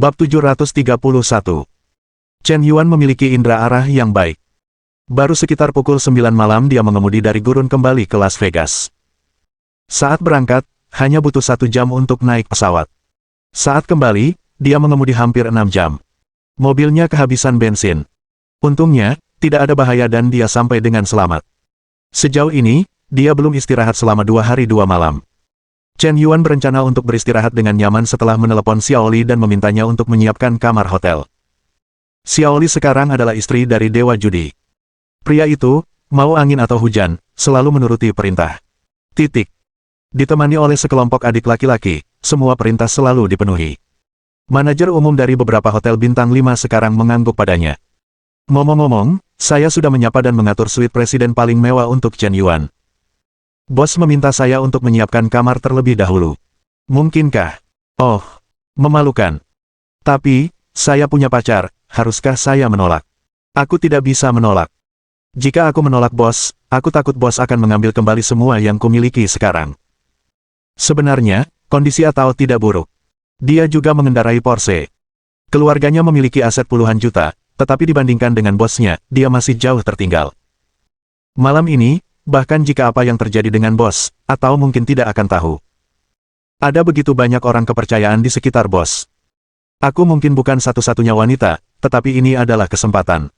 Bab 731. Chen Yuan memiliki indera arah yang baik. Baru sekitar pukul 9 malam dia mengemudi dari gurun kembali ke Las Vegas. Saat berangkat, hanya butuh 1 jam untuk naik pesawat. Saat kembali, dia mengemudi hampir 6 jam. Mobilnya kehabisan bensin. Untungnya, tidak ada bahaya dan dia sampai dengan selamat. Sejauh ini, dia belum istirahat selama 2 hari 2 malam. Chen Yuan berencana untuk beristirahat dengan nyaman setelah menelepon Xiaoli dan memintanya untuk menyiapkan kamar hotel. Xiaoli sekarang adalah istri dari Dewa Judi. Pria itu, mau angin atau hujan, selalu menuruti perintah. Ditemani oleh sekelompok adik laki-laki, semua perintah selalu dipenuhi. Manajer umum dari beberapa hotel bintang 5 sekarang mengangguk padanya. Ngomong-ngomong, saya sudah menyapa dan mengatur suite presiden paling mewah untuk Chen Yuan. Bos meminta saya untuk menyiapkan kamar terlebih dahulu. Mungkinkah? Oh, memalukan. Tapi, saya punya pacar, haruskah saya menolak? Aku tidak bisa menolak. Jika aku menolak bos, aku takut bos akan mengambil kembali semua yang kumiliki sekarang. Sebenarnya, kondisi Atao tidak buruk. Dia juga mengendarai Porsche. Keluarganya memiliki aset puluhan juta, tetapi dibandingkan dengan bosnya, dia masih jauh tertinggal. Malam ini, bahkan jika apa yang terjadi dengan bos, atau mungkin tidak akan tahu. Ada begitu banyak orang kepercayaan di sekitar bos. Aku mungkin bukan satu-satunya wanita, tetapi ini adalah kesempatan.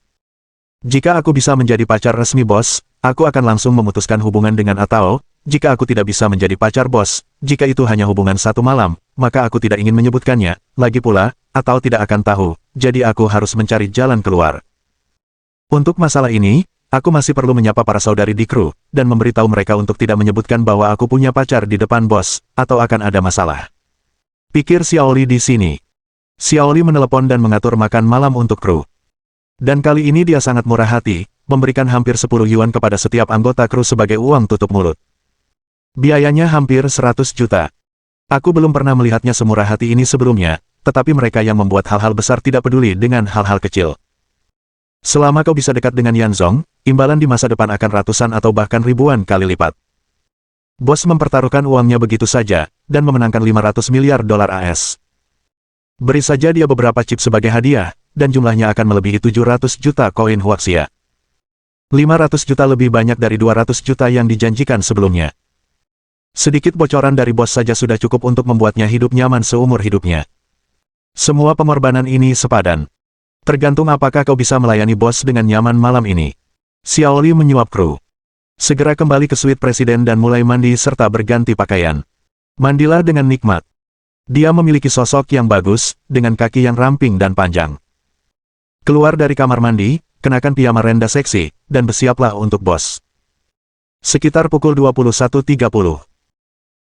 Jika aku bisa menjadi pacar resmi bos, aku akan langsung memutuskan hubungan dengan Atao. Jika aku tidak bisa menjadi pacar bos, jika itu hanya hubungan 1 malam, maka aku tidak ingin menyebutkannya. Lagi pula, Atao tidak akan tahu, jadi aku harus mencari jalan keluar. Untuk masalah ini, aku masih perlu menyapa para saudari di kru, dan memberitahu mereka untuk tidak menyebutkan bahwa aku punya pacar di depan bos, atau akan ada masalah. Pikir Xiaoli di sini. Xiaoli menelepon dan mengatur makan malam untuk kru. Dan kali ini dia sangat murah hati, memberikan hampir 10 yuan kepada setiap anggota kru sebagai uang tutup mulut. Biayanya hampir 100 juta. Aku belum pernah melihatnya semurah hati ini sebelumnya, tetapi mereka yang membuat hal-hal besar tidak peduli dengan hal-hal kecil. Selama kau bisa dekat dengan Yanzong, imbalan di masa depan akan ratusan atau bahkan ribuan kali lipat. Bos mempertaruhkan uangnya begitu saja, dan memenangkan 500 miliar dolar AS. Beri saja dia beberapa chip sebagai hadiah, dan jumlahnya akan melebihi 700 juta koin Huaxia. 500 juta lebih banyak dari 200 juta yang dijanjikan sebelumnya. Sedikit bocoran dari bos saja sudah cukup untuk membuatnya hidup nyaman seumur hidupnya. Semua pengorbanan ini sepadan. Tergantung apakah kau bisa melayani bos dengan nyaman malam ini. Xiaoli menyuap kru. Segera kembali ke suite presiden dan mulai mandi serta berganti pakaian. Mandilah dengan nikmat. Dia memiliki sosok yang bagus, dengan kaki yang ramping dan panjang. Keluar dari kamar mandi, kenakan piyama rendah seksi, dan bersiaplah untuk bos. Sekitar pukul 21.30.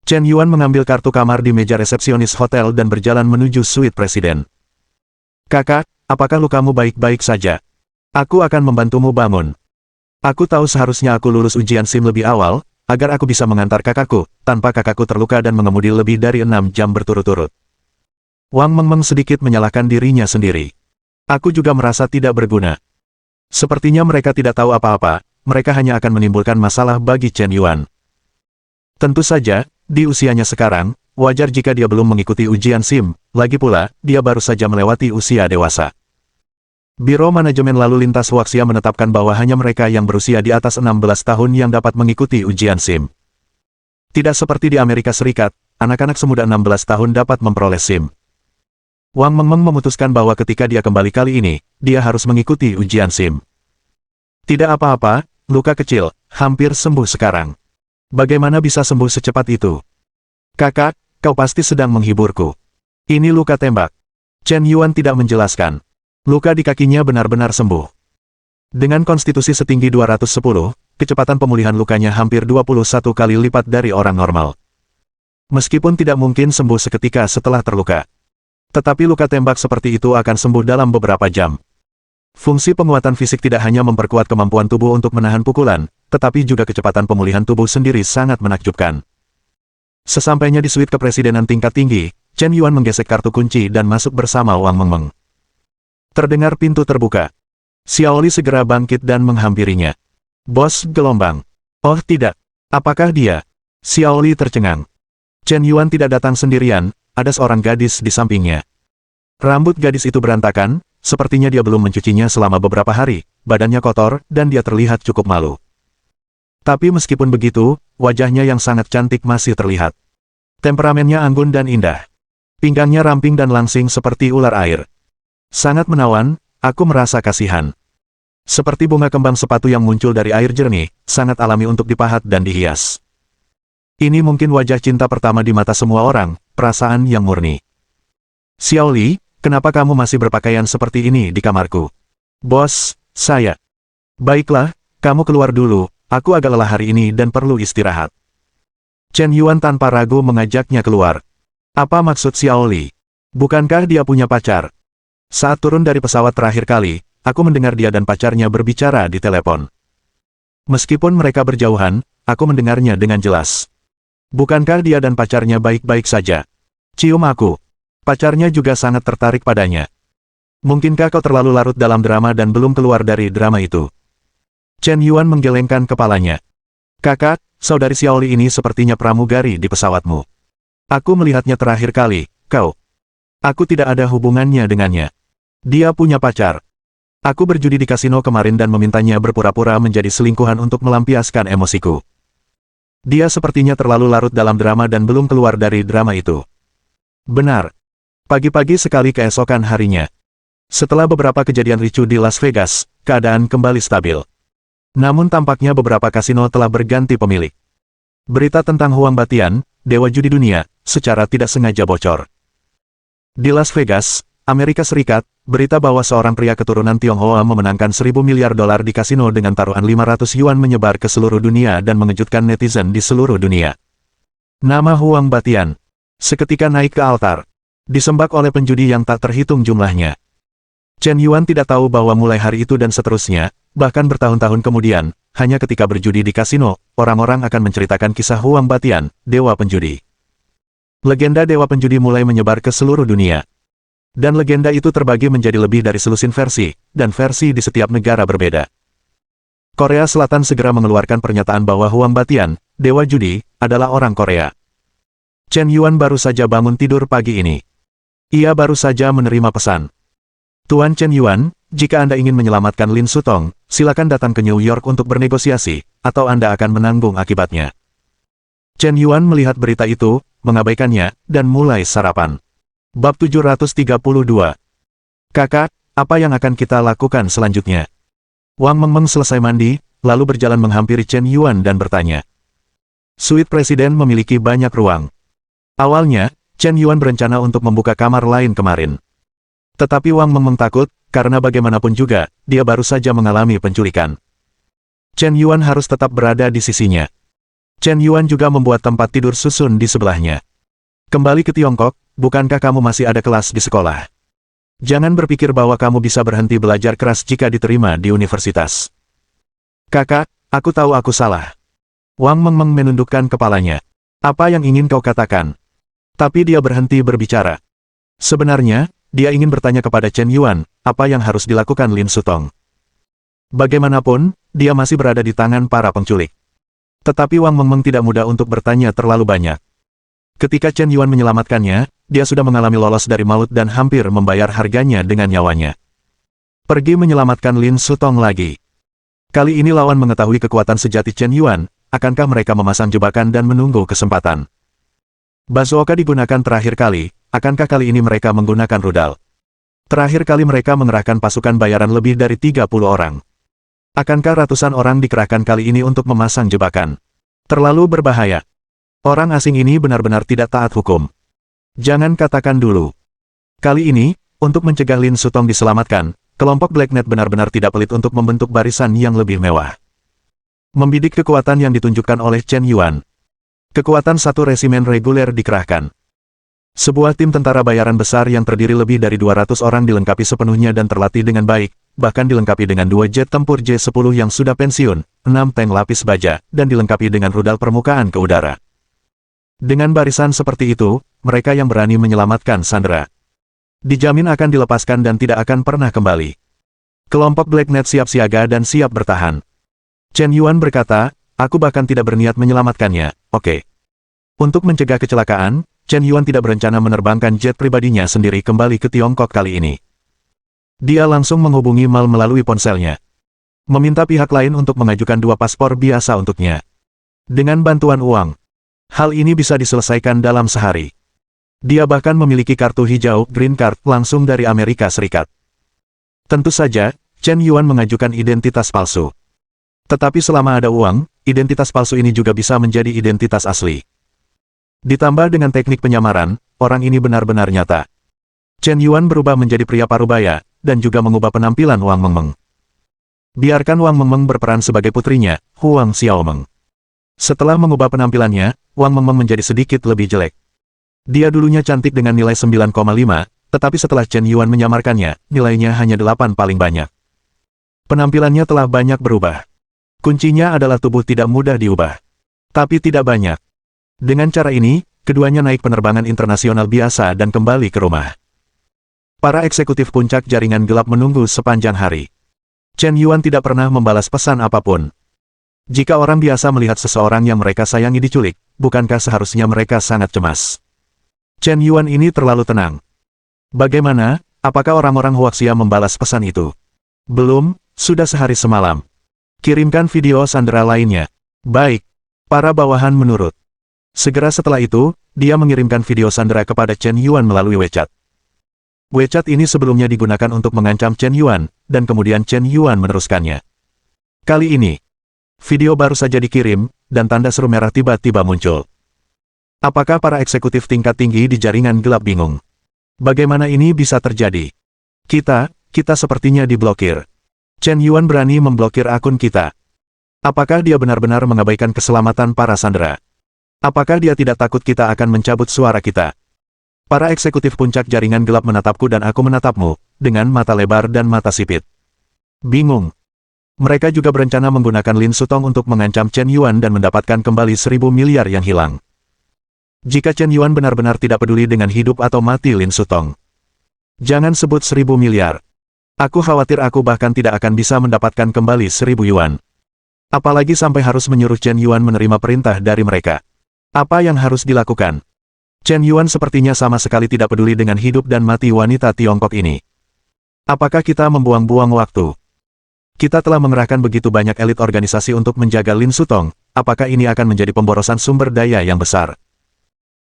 Chen Yuan mengambil kartu kamar di meja resepsionis hotel dan berjalan menuju suite presiden. Kakak, apakah lukamu baik-baik saja? Aku akan membantumu bangun. Aku tahu seharusnya aku lulus ujian SIM lebih awal, agar aku bisa mengantar kakakku, tanpa kakakku terluka dan mengemudi lebih dari 6 jam berturut-turut. Wang Mengmeng sedikit menyalahkan dirinya sendiri. Aku juga merasa tidak berguna. Sepertinya mereka tidak tahu apa-apa, mereka hanya akan menimbulkan masalah bagi Chen Yuan. Tentu saja, di usianya sekarang, wajar jika dia belum mengikuti ujian SIM, lagi pula, dia baru saja melewati usia dewasa. Biro Manajemen Lalu Lintas Huaxia menetapkan bahwa hanya mereka yang berusia di atas 16 tahun yang dapat mengikuti ujian SIM. Tidak seperti di Amerika Serikat, anak-anak semuda 16 tahun dapat memperoleh SIM. Wang Mengmeng memutuskan bahwa ketika dia kembali kali ini, dia harus mengikuti ujian SIM. Tidak apa-apa, luka kecil, hampir sembuh sekarang. Bagaimana bisa sembuh secepat itu? Kakak, kau pasti sedang menghiburku. Ini luka tembak. Chen Yuan tidak menjelaskan. Luka di kakinya benar-benar sembuh. Dengan konstitusi setinggi 210, kecepatan pemulihan lukanya hampir 21 kali lipat dari orang normal. Meskipun tidak mungkin sembuh seketika setelah terluka. Tetapi luka tembak seperti itu akan sembuh dalam beberapa jam. Fungsi penguatan fisik tidak hanya memperkuat kemampuan tubuh untuk menahan pukulan, tetapi juga kecepatan pemulihan tubuh sendiri sangat menakjubkan. Sesampainya di suite kepresidenan tingkat tinggi, Chen Yuan menggesek kartu kunci dan masuk bersama Wang Mengmeng. Terdengar pintu terbuka. Xiaoli segera bangkit dan menghampirinya. Bos gelombang. Oh tidak. Apakah dia? Xiaoli tercengang. Chen Yuan tidak datang sendirian, ada seorang gadis di sampingnya. Rambut gadis itu berantakan, sepertinya dia belum mencucinya selama beberapa hari, badannya kotor, dan dia terlihat cukup malu. Tapi meskipun begitu, wajahnya yang sangat cantik masih terlihat. Temperamennya anggun dan indah. Pinggangnya ramping dan langsing seperti ular air. Sangat menawan, aku merasa kasihan. Seperti bunga kembang sepatu yang muncul dari air jernih, sangat alami untuk dipahat dan dihias. Ini mungkin wajah cinta pertama di mata semua orang, perasaan yang murni. Xiao Li, kenapa kamu masih berpakaian seperti ini di kamarku? Bos, saya. Baiklah, kamu keluar dulu, aku agak lelah hari ini dan perlu istirahat. Chen Yuan tanpa ragu mengajaknya keluar. Apa maksud Xiao Li? Bukankah dia punya pacar? Saat turun dari pesawat terakhir kali, aku mendengar dia dan pacarnya berbicara di telepon. Meskipun mereka berjauhan, aku mendengarnya dengan jelas. Bukankah dia dan pacarnya baik-baik saja? Cium aku. Pacarnya juga sangat tertarik padanya. Mungkinkah kau terlalu larut dalam drama dan belum keluar dari drama itu? Chen Yuan menggelengkan kepalanya. Kakak, saudari Xiao Li ini sepertinya pramugari di pesawatmu. Aku melihatnya terakhir kali, kau. Aku tidak ada hubungannya dengannya. Dia punya pacar. Aku berjudi di kasino kemarin dan memintanya berpura-pura menjadi selingkuhan untuk melampiaskan emosiku. Dia sepertinya terlalu larut dalam drama dan belum keluar dari drama itu. Benar. Pagi-pagi sekali keesokan harinya. Setelah beberapa kejadian ricuh di Las Vegas, keadaan kembali stabil. Namun tampaknya beberapa kasino telah berganti pemilik. Berita tentang Huang Batian, dewa judi dunia, secara tidak sengaja bocor. Di Las Vegas, Amerika Serikat, berita bahwa seorang pria keturunan Tionghoa memenangkan 1.000 miliar dolar di kasino dengan taruhan 500 yuan menyebar ke seluruh dunia dan mengejutkan netizen di seluruh dunia. Nama Huang Batian seketika naik ke altar, disembah oleh penjudi yang tak terhitung jumlahnya. Chen Yuan tidak tahu bahwa mulai hari itu dan seterusnya, bahkan bertahun-tahun kemudian, hanya ketika berjudi di kasino, orang-orang akan menceritakan kisah Huang Batian, dewa penjudi. Legenda dewa penjudi mulai menyebar ke seluruh dunia. Dan legenda itu terbagi menjadi lebih dari selusin versi, dan versi di setiap negara berbeda. Korea Selatan segera mengeluarkan pernyataan bahwa Huang Batian, dewa judi, adalah orang Korea. Chen Yuan baru saja bangun tidur pagi ini. Ia baru saja menerima pesan. Tuan Chen Yuan, jika Anda ingin menyelamatkan Lin Sutong, silakan datang ke New York untuk bernegosiasi, atau Anda akan menanggung akibatnya. Chen Yuan melihat berita itu, mengabaikannya, dan mulai sarapan. Bab 732. Kakak, apa yang akan kita lakukan selanjutnya? Wang Mengmeng selesai mandi, lalu berjalan menghampiri Chen Yuan dan bertanya. Suite presiden memiliki banyak ruang. Awalnya, Chen Yuan berencana untuk membuka kamar lain kemarin. Tetapi Wang Mengmeng takut, karena bagaimanapun juga, dia baru saja mengalami penculikan. Chen Yuan harus tetap berada di sisinya. Chen Yuan juga membuat tempat tidur susun di sebelahnya. Kembali ke Tiongkok, bukankah kamu masih ada kelas di sekolah? Jangan berpikir bahwa kamu bisa berhenti belajar keras jika diterima di universitas. Kakak, aku tahu aku salah. Wang Mengmeng menundukkan kepalanya. Apa yang ingin kau katakan? Tapi dia berhenti berbicara. Sebenarnya, dia ingin bertanya kepada Chen Yuan, apa yang harus dilakukan Lin Sutong. Bagaimanapun, dia masih berada di tangan para penculik. Tetapi Wang Mengmeng tidak mudah untuk bertanya terlalu banyak. Ketika Chen Yuan menyelamatkannya, dia sudah mengalami lolos dari maut dan hampir membayar harganya dengan nyawanya. Pergi menyelamatkan Lin Sutong lagi. Kali ini lawan mengetahui kekuatan sejati Chen Yuan, akankah mereka memasang jebakan dan menunggu kesempatan? Bazooka digunakan terakhir kali, akankah kali ini mereka menggunakan rudal? Terakhir kali mereka mengerahkan pasukan bayaran lebih dari 30 orang. Akankah ratusan orang dikerahkan kali ini untuk memasang jebakan? Terlalu berbahaya. Orang asing ini benar-benar tidak taat hukum. Jangan katakan dulu. Kali ini, untuk mencegah Lin Sutong diselamatkan, kelompok Blacknet benar-benar tidak pelit untuk membentuk barisan yang lebih mewah. Membidik kekuatan yang ditunjukkan oleh Chen Yuan. Kekuatan satu resimen reguler dikerahkan. Sebuah tim tentara bayaran besar yang terdiri lebih dari 200 orang dilengkapi sepenuhnya dan terlatih dengan baik, bahkan dilengkapi dengan 2 jet tempur J-10 yang sudah pensiun, 6 tank lapis baja, dan dilengkapi dengan rudal permukaan ke udara. Dengan barisan seperti itu, mereka yang berani menyelamatkan sandera dijamin akan dilepaskan dan tidak akan pernah kembali. Kelompok Blacknet siap siaga dan siap bertahan. Chen Yuan berkata, aku bahkan tidak berniat menyelamatkannya, oke. Untuk mencegah kecelakaan, Chen Yuan tidak berencana menerbangkan jet pribadinya sendiri kembali ke Tiongkok kali ini. Dia langsung menghubungi Mal melalui ponselnya, meminta pihak lain untuk mengajukan 2 paspor biasa untuknya. Dengan bantuan uang, hal ini bisa diselesaikan dalam sehari. Dia bahkan memiliki kartu hijau Green Card langsung dari Amerika Serikat. Tentu saja, Chen Yuan mengajukan identitas palsu. Tetapi selama ada uang, identitas palsu ini juga bisa menjadi identitas asli. Ditambah dengan teknik penyamaran, orang ini benar-benar nyata. Chen Yuan berubah menjadi pria parubaya, dan juga mengubah penampilan Wang Mengmeng. Biarkan Wang Mengmeng berperan sebagai putrinya, Huang Xiaomeng. Setelah mengubah penampilannya, Wang Mengmeng menjadi sedikit lebih jelek. Dia dulunya cantik dengan nilai 9,5, tetapi setelah Chen Yuan menyamarkannya, nilainya hanya 8 paling banyak. Penampilannya telah banyak berubah. Kuncinya adalah tubuh tidak mudah diubah. Tapi tidak banyak. Dengan cara ini, keduanya naik penerbangan internasional biasa dan kembali ke rumah. Para eksekutif puncak jaringan gelap menunggu sepanjang hari. Chen Yuan tidak pernah membalas pesan apapun. Jika orang biasa melihat seseorang yang mereka sayangi diculik, bukankah seharusnya mereka sangat cemas? Chen Yuan ini terlalu tenang. Bagaimana, apakah orang-orang Huaxia membalas pesan itu? Belum, sudah sehari semalam. Kirimkan video sandera lainnya. Baik. Para bawahan menurut. Segera setelah itu, dia mengirimkan video sandera kepada Chen Yuan melalui WeChat. WeChat ini sebelumnya digunakan untuk mengancam Chen Yuan, dan kemudian Chen Yuan meneruskannya. Kali ini, video baru saja dikirim, dan tanda seru merah tiba-tiba muncul. Apakah para eksekutif tingkat tinggi di jaringan gelap bingung? Bagaimana ini bisa terjadi? Kita sepertinya diblokir. Chen Yuan berani memblokir akun kita. Apakah dia benar-benar mengabaikan keselamatan para sandera? Apakah dia tidak takut kita akan mencabut suara kita? Para eksekutif puncak jaringan gelap menatapku dan aku menatapmu, dengan mata lebar dan mata sipit. Bingung. Mereka juga berencana menggunakan Lin Sutong untuk mengancam Chen Yuan dan mendapatkan kembali 1.000 miliar yang hilang. Jika Chen Yuan benar-benar tidak peduli dengan hidup atau mati Lin Sutong. Jangan sebut 1.000 miliar. Aku khawatir aku bahkan tidak akan bisa mendapatkan kembali 1.000 yuan. Apalagi sampai harus menyuruh Chen Yuan menerima perintah dari mereka. Apa yang harus dilakukan? Chen Yuan sepertinya sama sekali tidak peduli dengan hidup dan mati wanita Tiongkok ini. Apakah kita membuang-buang waktu? Kita telah mengerahkan begitu banyak elit organisasi untuk menjaga Lin Sutong, apakah ini akan menjadi pemborosan sumber daya yang besar?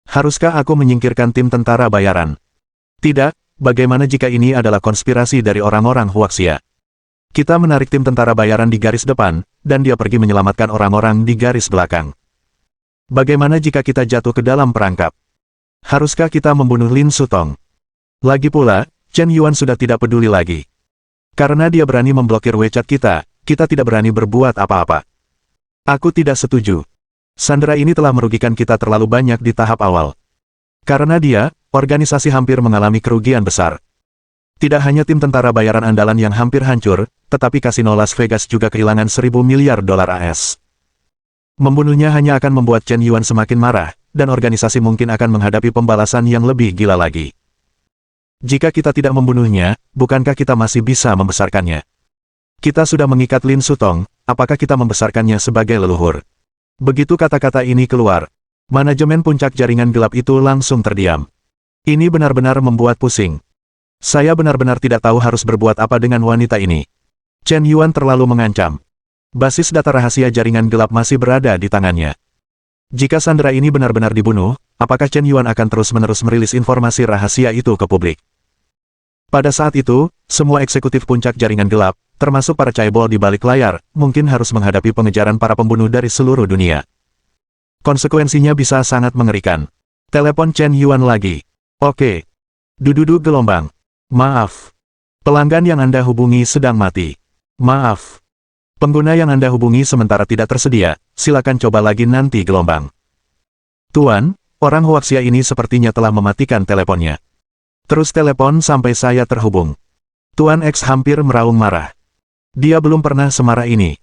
Haruskah aku menyingkirkan tim tentara bayaran? Tidak. Bagaimana jika ini adalah konspirasi dari orang-orang Huaxia? Kita menarik tim tentara bayaran di garis depan, dan dia pergi menyelamatkan orang-orang di garis belakang. Bagaimana jika kita jatuh ke dalam perangkap? Haruskah kita membunuh Lin Sutong? Lagi pula, Chen Yuan sudah tidak peduli lagi. Karena dia berani memblokir WeChat kita tidak berani berbuat apa-apa. Aku tidak setuju. Sandera ini telah merugikan kita terlalu banyak di tahap awal. Karena dia, organisasi hampir mengalami kerugian besar. Tidak hanya tim tentara bayaran andalan yang hampir hancur, tetapi kasino Las Vegas juga kehilangan 1.000 miliar dolar AS. Membunuhnya hanya akan membuat Chen Yuan semakin marah, dan organisasi mungkin akan menghadapi pembalasan yang lebih gila lagi. Jika kita tidak membunuhnya, bukankah kita masih bisa membesarkannya? Kita sudah mengikat Lin Sutong, apakah kita membesarkannya sebagai leluhur? Begitu kata-kata ini keluar, manajemen puncak jaringan gelap itu langsung terdiam. Ini benar-benar membuat pusing. Saya benar-benar tidak tahu harus berbuat apa dengan wanita ini. Chen Yuan terlalu mengancam. Basis data rahasia jaringan gelap masih berada di tangannya. Jika sandera ini benar-benar dibunuh, apakah Chen Yuan akan terus-menerus merilis informasi rahasia itu ke publik? Pada saat itu, semua eksekutif puncak jaringan gelap, termasuk para caibol di balik layar, mungkin harus menghadapi pengejaran para pembunuh dari seluruh dunia. Konsekuensinya bisa sangat mengerikan. Telepon Chen Yuan lagi. Oke. Dududu gelombang. Maaf. Pelanggan yang Anda hubungi sedang mati. Maaf. Pengguna yang Anda hubungi sementara tidak tersedia, silakan coba lagi nanti gelombang. Tuan, orang Huaxia ini sepertinya telah mematikan teleponnya. Terus telepon sampai saya terhubung. Tuan X hampir meraung marah. Dia belum pernah semarah ini.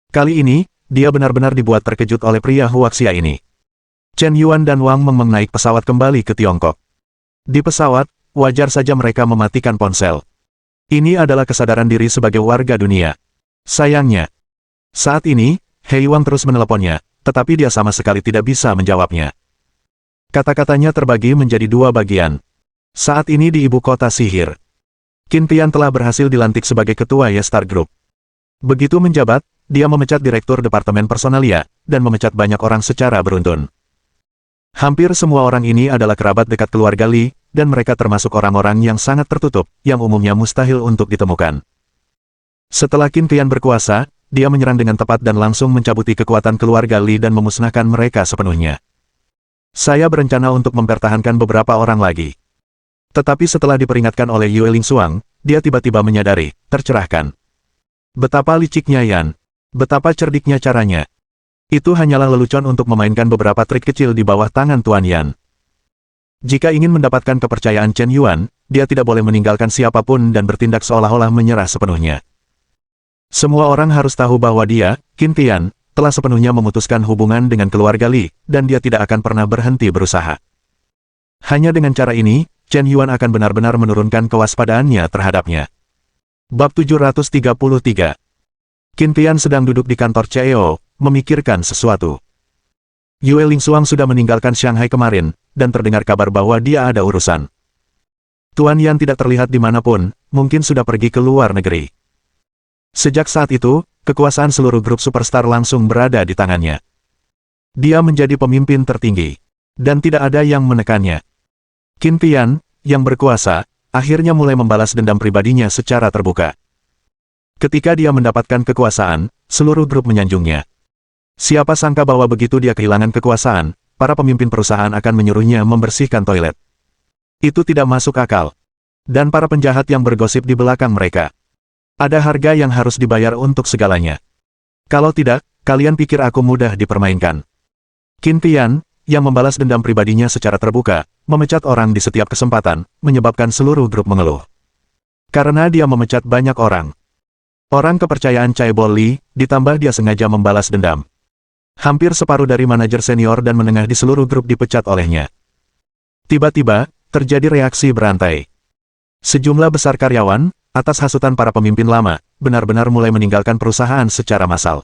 Kali ini, dia benar-benar dibuat terkejut oleh pria Huaxia ini. Chen Yuan dan Wang Mengmeng naik pesawat kembali ke Tiongkok. Di pesawat, wajar saja mereka mematikan ponsel. Ini adalah kesadaran diri sebagai warga dunia. Sayangnya, saat ini, Hei Wang terus meneleponnya, tetapi dia sama sekali tidak bisa menjawabnya. Kata-katanya terbagi menjadi dua bagian. Saat ini di ibu kota sihir, Qin Tian telah berhasil dilantik sebagai ketua Y-Star Group. Begitu menjabat, dia memecat direktur departemen personalia, dan memecat banyak orang secara beruntun. Hampir semua orang ini adalah kerabat dekat keluarga Li, dan mereka termasuk orang-orang yang sangat tertutup, yang umumnya mustahil untuk ditemukan. Setelah Qin Tian berkuasa, dia menyerang dengan tepat dan langsung mencabuti kekuatan keluarga Li dan memusnahkan mereka sepenuhnya. Saya berencana untuk mempertahankan beberapa orang lagi. Tetapi setelah diperingatkan oleh Yue Lingxuang, dia tiba-tiba menyadari, tercerahkan. Betapa liciknya Yan. Betapa cerdiknya caranya. Itu hanyalah lelucon untuk memainkan beberapa trik kecil di bawah tangan Tuan Yan. Jika ingin mendapatkan kepercayaan Chen Yuan, dia tidak boleh meninggalkan siapapun dan bertindak seolah-olah menyerah sepenuhnya. Semua orang harus tahu bahwa dia, Qin Tian, telah sepenuhnya memutuskan hubungan dengan keluarga Li, dan dia tidak akan pernah berhenti berusaha. Hanya dengan cara ini, Chen Yuan akan benar-benar menurunkan kewaspadaannya terhadapnya. Bab 733. Qin Tian sedang duduk di kantor CEO, memikirkan sesuatu. Yue Lingxuang sudah meninggalkan Shanghai kemarin, dan terdengar kabar bahwa dia ada urusan. Tuan Yan tidak terlihat dimanapun, mungkin sudah pergi ke luar negeri. Sejak saat itu, kekuasaan seluruh grup superstar langsung berada di tangannya. Dia menjadi pemimpin tertinggi, dan tidak ada yang menekannya. Qin Tian, yang berkuasa, akhirnya mulai membalas dendam pribadinya secara terbuka. Ketika dia mendapatkan kekuasaan, seluruh grup menyanjungnya. Siapa sangka bahwa begitu dia kehilangan kekuasaan, para pemimpin perusahaan akan menyuruhnya membersihkan toilet. Itu tidak masuk akal. Dan para penjahat yang bergosip di belakang mereka. Ada harga yang harus dibayar untuk segalanya. Kalau tidak, kalian pikir aku mudah dipermainkan. Qin Tian, yang membalas dendam pribadinya secara terbuka, memecat orang di setiap kesempatan, menyebabkan seluruh grup mengeluh. Karena dia memecat banyak orang. Orang kepercayaan Chaebol Li, ditambah dia sengaja membalas dendam. Hampir separuh dari manajer senior dan menengah di seluruh grup dipecat olehnya. Tiba-tiba, terjadi reaksi berantai. Sejumlah besar karyawan, atas hasutan para pemimpin lama, benar-benar mulai meninggalkan perusahaan secara massal.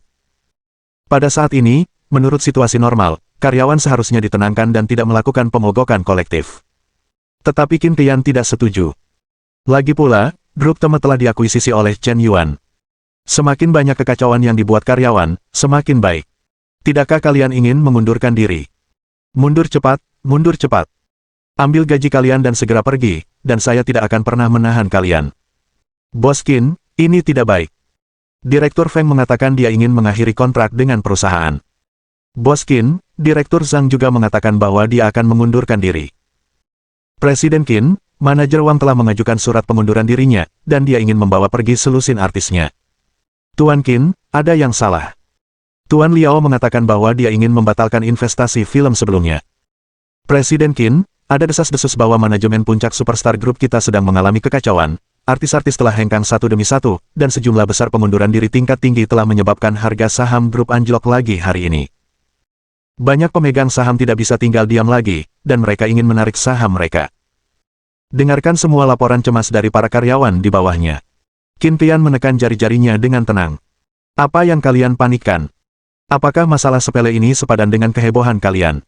Pada saat ini, menurut situasi normal, karyawan seharusnya ditenangkan dan tidak melakukan pemogokan kolektif. Tetapi Qin Tian tidak setuju. Lagi pula, grup Teme telah diakuisisi oleh Chen Yuan. Semakin banyak kekacauan yang dibuat karyawan, semakin baik. Tidakkah kalian ingin mengundurkan diri? Mundur cepat, mundur cepat. Ambil gaji kalian dan segera pergi, dan saya tidak akan pernah menahan kalian. Bos Qin, ini tidak baik. Direktur Feng mengatakan dia ingin mengakhiri kontrak dengan perusahaan. Bos Qin, Direktur Zhang juga mengatakan bahwa dia akan mengundurkan diri. Presiden Qin, manajer Wang telah mengajukan surat pengunduran dirinya, dan dia ingin membawa pergi selusin artisnya. Tuan Qin, ada yang salah. Tuan Liao mengatakan bahwa dia ingin membatalkan investasi film sebelumnya. Presiden Qin, ada desas-desus bahwa manajemen puncak superstar grup kita sedang mengalami kekacauan, artis-artis telah hengkang satu demi satu, dan sejumlah besar pengunduran diri tingkat tinggi telah menyebabkan harga saham grup anjlok lagi hari ini. Banyak pemegang saham tidak bisa tinggal diam lagi, dan mereka ingin menarik saham mereka. Dengarkan semua laporan cemas dari para karyawan di bawahnya. Qin Tian menekan jari-jarinya dengan tenang. Apa yang kalian panikkan? Apakah masalah sepele ini sepadan dengan kehebohan kalian?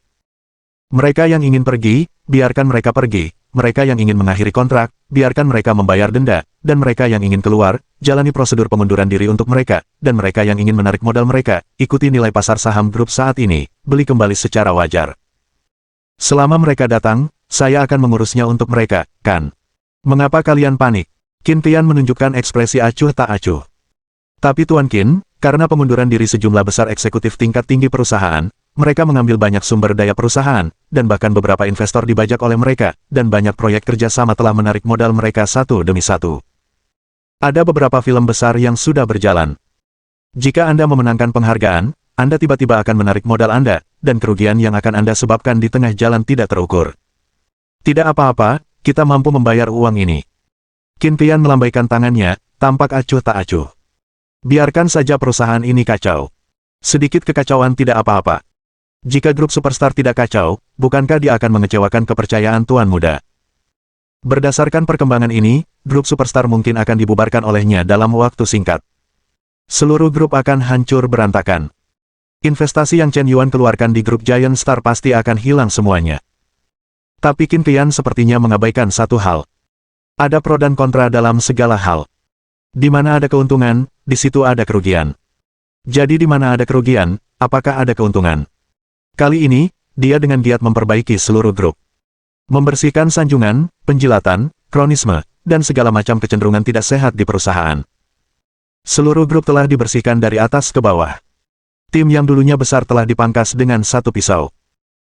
Mereka yang ingin pergi, biarkan mereka pergi. Mereka yang ingin mengakhiri kontrak, biarkan mereka membayar denda. Dan mereka yang ingin keluar, jalani prosedur pengunduran diri untuk mereka. Dan mereka yang ingin menarik modal mereka, ikuti nilai pasar saham grup saat ini, beli kembali secara wajar. Selama mereka datang, saya akan mengurusnya untuk mereka, kan? Mengapa kalian panik? Qin Tian menunjukkan ekspresi acuh tak acuh. Tapi Tuan Qin, karena pengunduran diri sejumlah besar eksekutif tingkat tinggi perusahaan, mereka mengambil banyak sumber daya perusahaan, dan bahkan beberapa investor dibajak oleh mereka, dan banyak proyek kerjasama telah menarik modal mereka satu demi satu. Ada beberapa film besar yang sudah berjalan. Jika Anda memenangkan penghargaan, Anda tiba-tiba akan menarik modal Anda, dan kerugian yang akan Anda sebabkan di tengah jalan tidak terukur. Tidak apa-apa, kita mampu membayar uang ini. Qin Tian melambaikan tangannya, tampak acuh tak acuh. Biarkan saja perusahaan ini kacau. Sedikit kekacauan tidak apa-apa. Jika grup superstar tidak kacau, bukankah dia akan mengecewakan kepercayaan Tuan Muda? Berdasarkan perkembangan ini, grup superstar mungkin akan dibubarkan olehnya dalam waktu singkat. Seluruh grup akan hancur berantakan. Investasi yang Chen Yuan keluarkan di grup Giant Star pasti akan hilang semuanya. Tapi Qin Qian sepertinya mengabaikan satu hal. Ada pro dan kontra dalam segala hal. Di mana ada keuntungan, di situ ada kerugian. Jadi di mana ada kerugian, apakah ada keuntungan? Kali ini, dia dengan giat memperbaiki seluruh grup. Membersihkan sanjungan, penjilatan, kronisme, dan segala macam kecenderungan tidak sehat di perusahaan. Seluruh grup telah dibersihkan dari atas ke bawah. Tim yang dulunya besar telah dipangkas dengan satu pisau.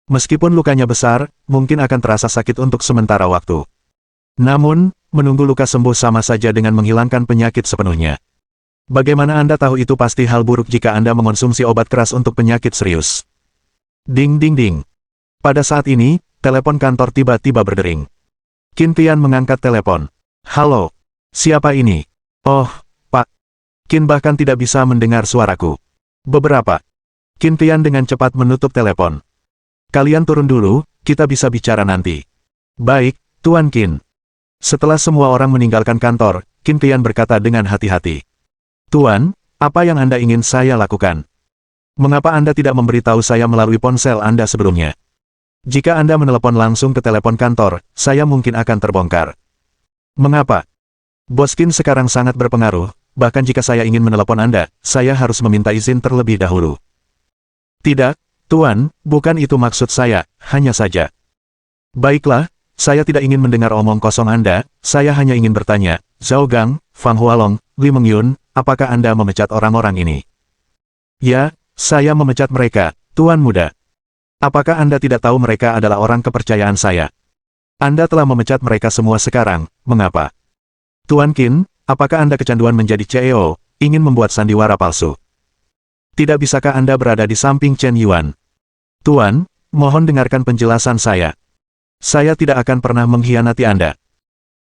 Meskipun lukanya besar, mungkin akan terasa sakit untuk sementara waktu. Namun, menunggu luka sembuh sama saja dengan menghilangkan penyakit sepenuhnya. Bagaimana Anda tahu itu pasti hal buruk jika Anda mengonsumsi obat keras untuk penyakit serius. Ding ding ding. Pada saat ini, telepon kantor tiba-tiba berdering. Qin Qian mengangkat telepon. Halo, siapa ini? Oh, Pak. Qin bahkan tidak bisa mendengar suaraku. Beberapa. Qin Qian dengan cepat menutup telepon. Kalian turun dulu, kita bisa bicara nanti. Baik, Tuan Qin. Setelah semua orang meninggalkan kantor, Qin Qian berkata dengan hati-hati. Tuan, apa yang Anda ingin saya lakukan? Mengapa Anda tidak memberitahu saya melalui ponsel Anda sebelumnya? Jika Anda menelepon langsung ke telepon kantor, saya mungkin akan terbongkar. Mengapa? Bos Qin sekarang sangat berpengaruh, bahkan jika saya ingin menelepon Anda, saya harus meminta izin terlebih dahulu. Tidak, Tuan, bukan itu maksud saya, hanya saja. Baiklah, saya tidak ingin mendengar omong kosong Anda, saya hanya ingin bertanya, Zhao Gang, Fang Hualong, Li Mengyun, apakah Anda memecat orang-orang ini? Ya, saya memecat mereka, Tuan Muda. Apakah Anda tidak tahu mereka adalah orang kepercayaan saya? Anda telah memecat mereka semua sekarang, mengapa? Tuan Qin, apakah Anda kecanduan menjadi CEO, ingin membuat sandiwara palsu? Tidak bisakah Anda berada di samping Chen Yuan? Tuan, mohon dengarkan penjelasan saya. Saya tidak akan pernah mengkhianati Anda.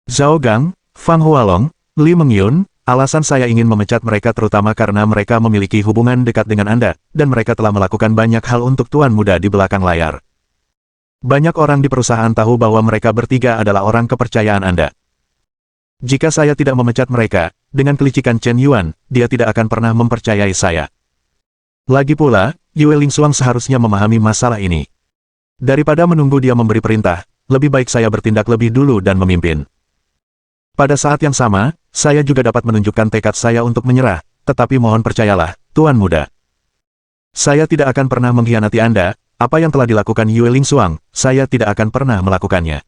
Zhao Gang, Fang Hualong, Li Mengyun, alasan saya ingin memecat mereka terutama karena mereka memiliki hubungan dekat dengan Anda, dan mereka telah melakukan banyak hal untuk Tuan Muda di belakang layar. Banyak orang di perusahaan tahu bahwa mereka bertiga adalah orang kepercayaan Anda. Jika saya tidak memecat mereka, dengan kelicikan Chen Yuan, dia tidak akan pernah mempercayai saya. Lagi pula, Yue Lingxuang seharusnya memahami masalah ini. Daripada menunggu dia memberi perintah, lebih baik saya bertindak lebih dulu dan memimpin. Pada saat yang sama, saya juga dapat menunjukkan tekad saya untuk menyerah, tetapi mohon percayalah, Tuan Muda. Saya tidak akan pernah mengkhianati Anda, apa yang telah dilakukan Yue Lingxuang, saya tidak akan pernah melakukannya.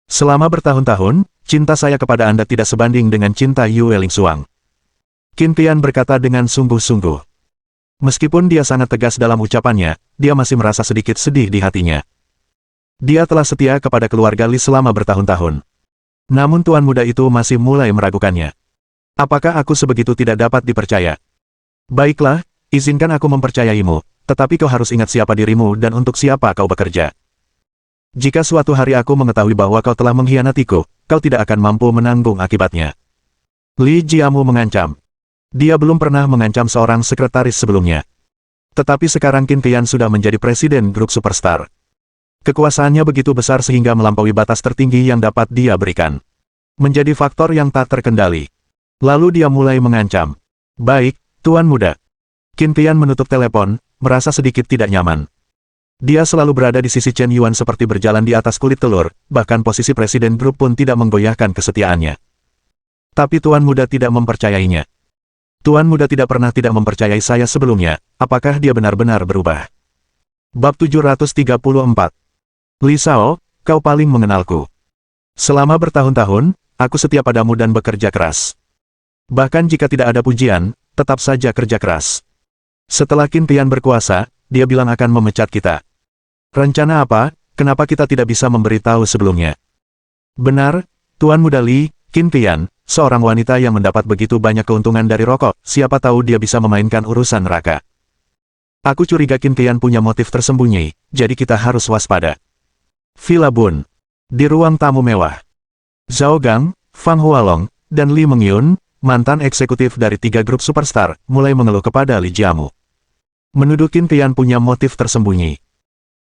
Selama bertahun-tahun, cinta saya kepada Anda tidak sebanding dengan cinta Yue Lingxuang. Qin Qian berkata dengan sungguh-sungguh. Meskipun dia sangat tegas dalam ucapannya, dia masih merasa sedikit sedih di hatinya. Dia telah setia kepada keluarga Li selama bertahun-tahun. Namun Tuan Muda itu masih mulai meragukannya. Apakah aku sebegitu tidak dapat dipercaya? Baiklah, izinkan aku mempercayaimu, tetapi kau harus ingat siapa dirimu dan untuk siapa kau bekerja. Jika suatu hari aku mengetahui bahwa kau telah mengkhianatiku, kau tidak akan mampu menanggung akibatnya. Li Jiamu mengancam. Dia belum pernah mengancam seorang sekretaris sebelumnya. Tetapi sekarang Qin Qian sudah menjadi presiden grup superstar. Kekuasaannya begitu besar sehingga melampaui batas tertinggi yang dapat dia berikan. Menjadi faktor yang tak terkendali. Lalu dia mulai mengancam. Baik, Tuan Muda. Qin Qian menutup telepon, merasa sedikit tidak nyaman. Dia selalu berada di sisi Chen Yuan seperti berjalan di atas kulit telur, bahkan posisi presiden grup pun tidak menggoyahkan kesetiaannya. Tapi Tuan Muda tidak mempercayainya. Tuan Muda tidak pernah tidak mempercayai saya sebelumnya, apakah dia benar-benar berubah? Bab 734. Li Shao, kau paling mengenalku. Selama bertahun-tahun, aku setia padamu dan bekerja keras. Bahkan jika tidak ada pujian, tetap saja kerja keras. Setelah Qin Qian berkuasa, dia bilang akan memecat kita. Rencana apa, kenapa kita tidak bisa memberitahu sebelumnya? Benar, Tuan Muda Li, Qin Qian, seorang wanita yang mendapat begitu banyak keuntungan dari rokok, siapa tahu dia bisa memainkan urusan neraka. Aku curiga Qin Qian punya motif tersembunyi, jadi kita harus waspada. Villa Bun. Di ruang tamu mewah. Zhao Gang, Fang Hualong, dan Li Mengyun, mantan eksekutif dari 3 grup superstar, mulai mengeluh kepada Li Jiamu. Menuduh Qin Qian punya motif tersembunyi.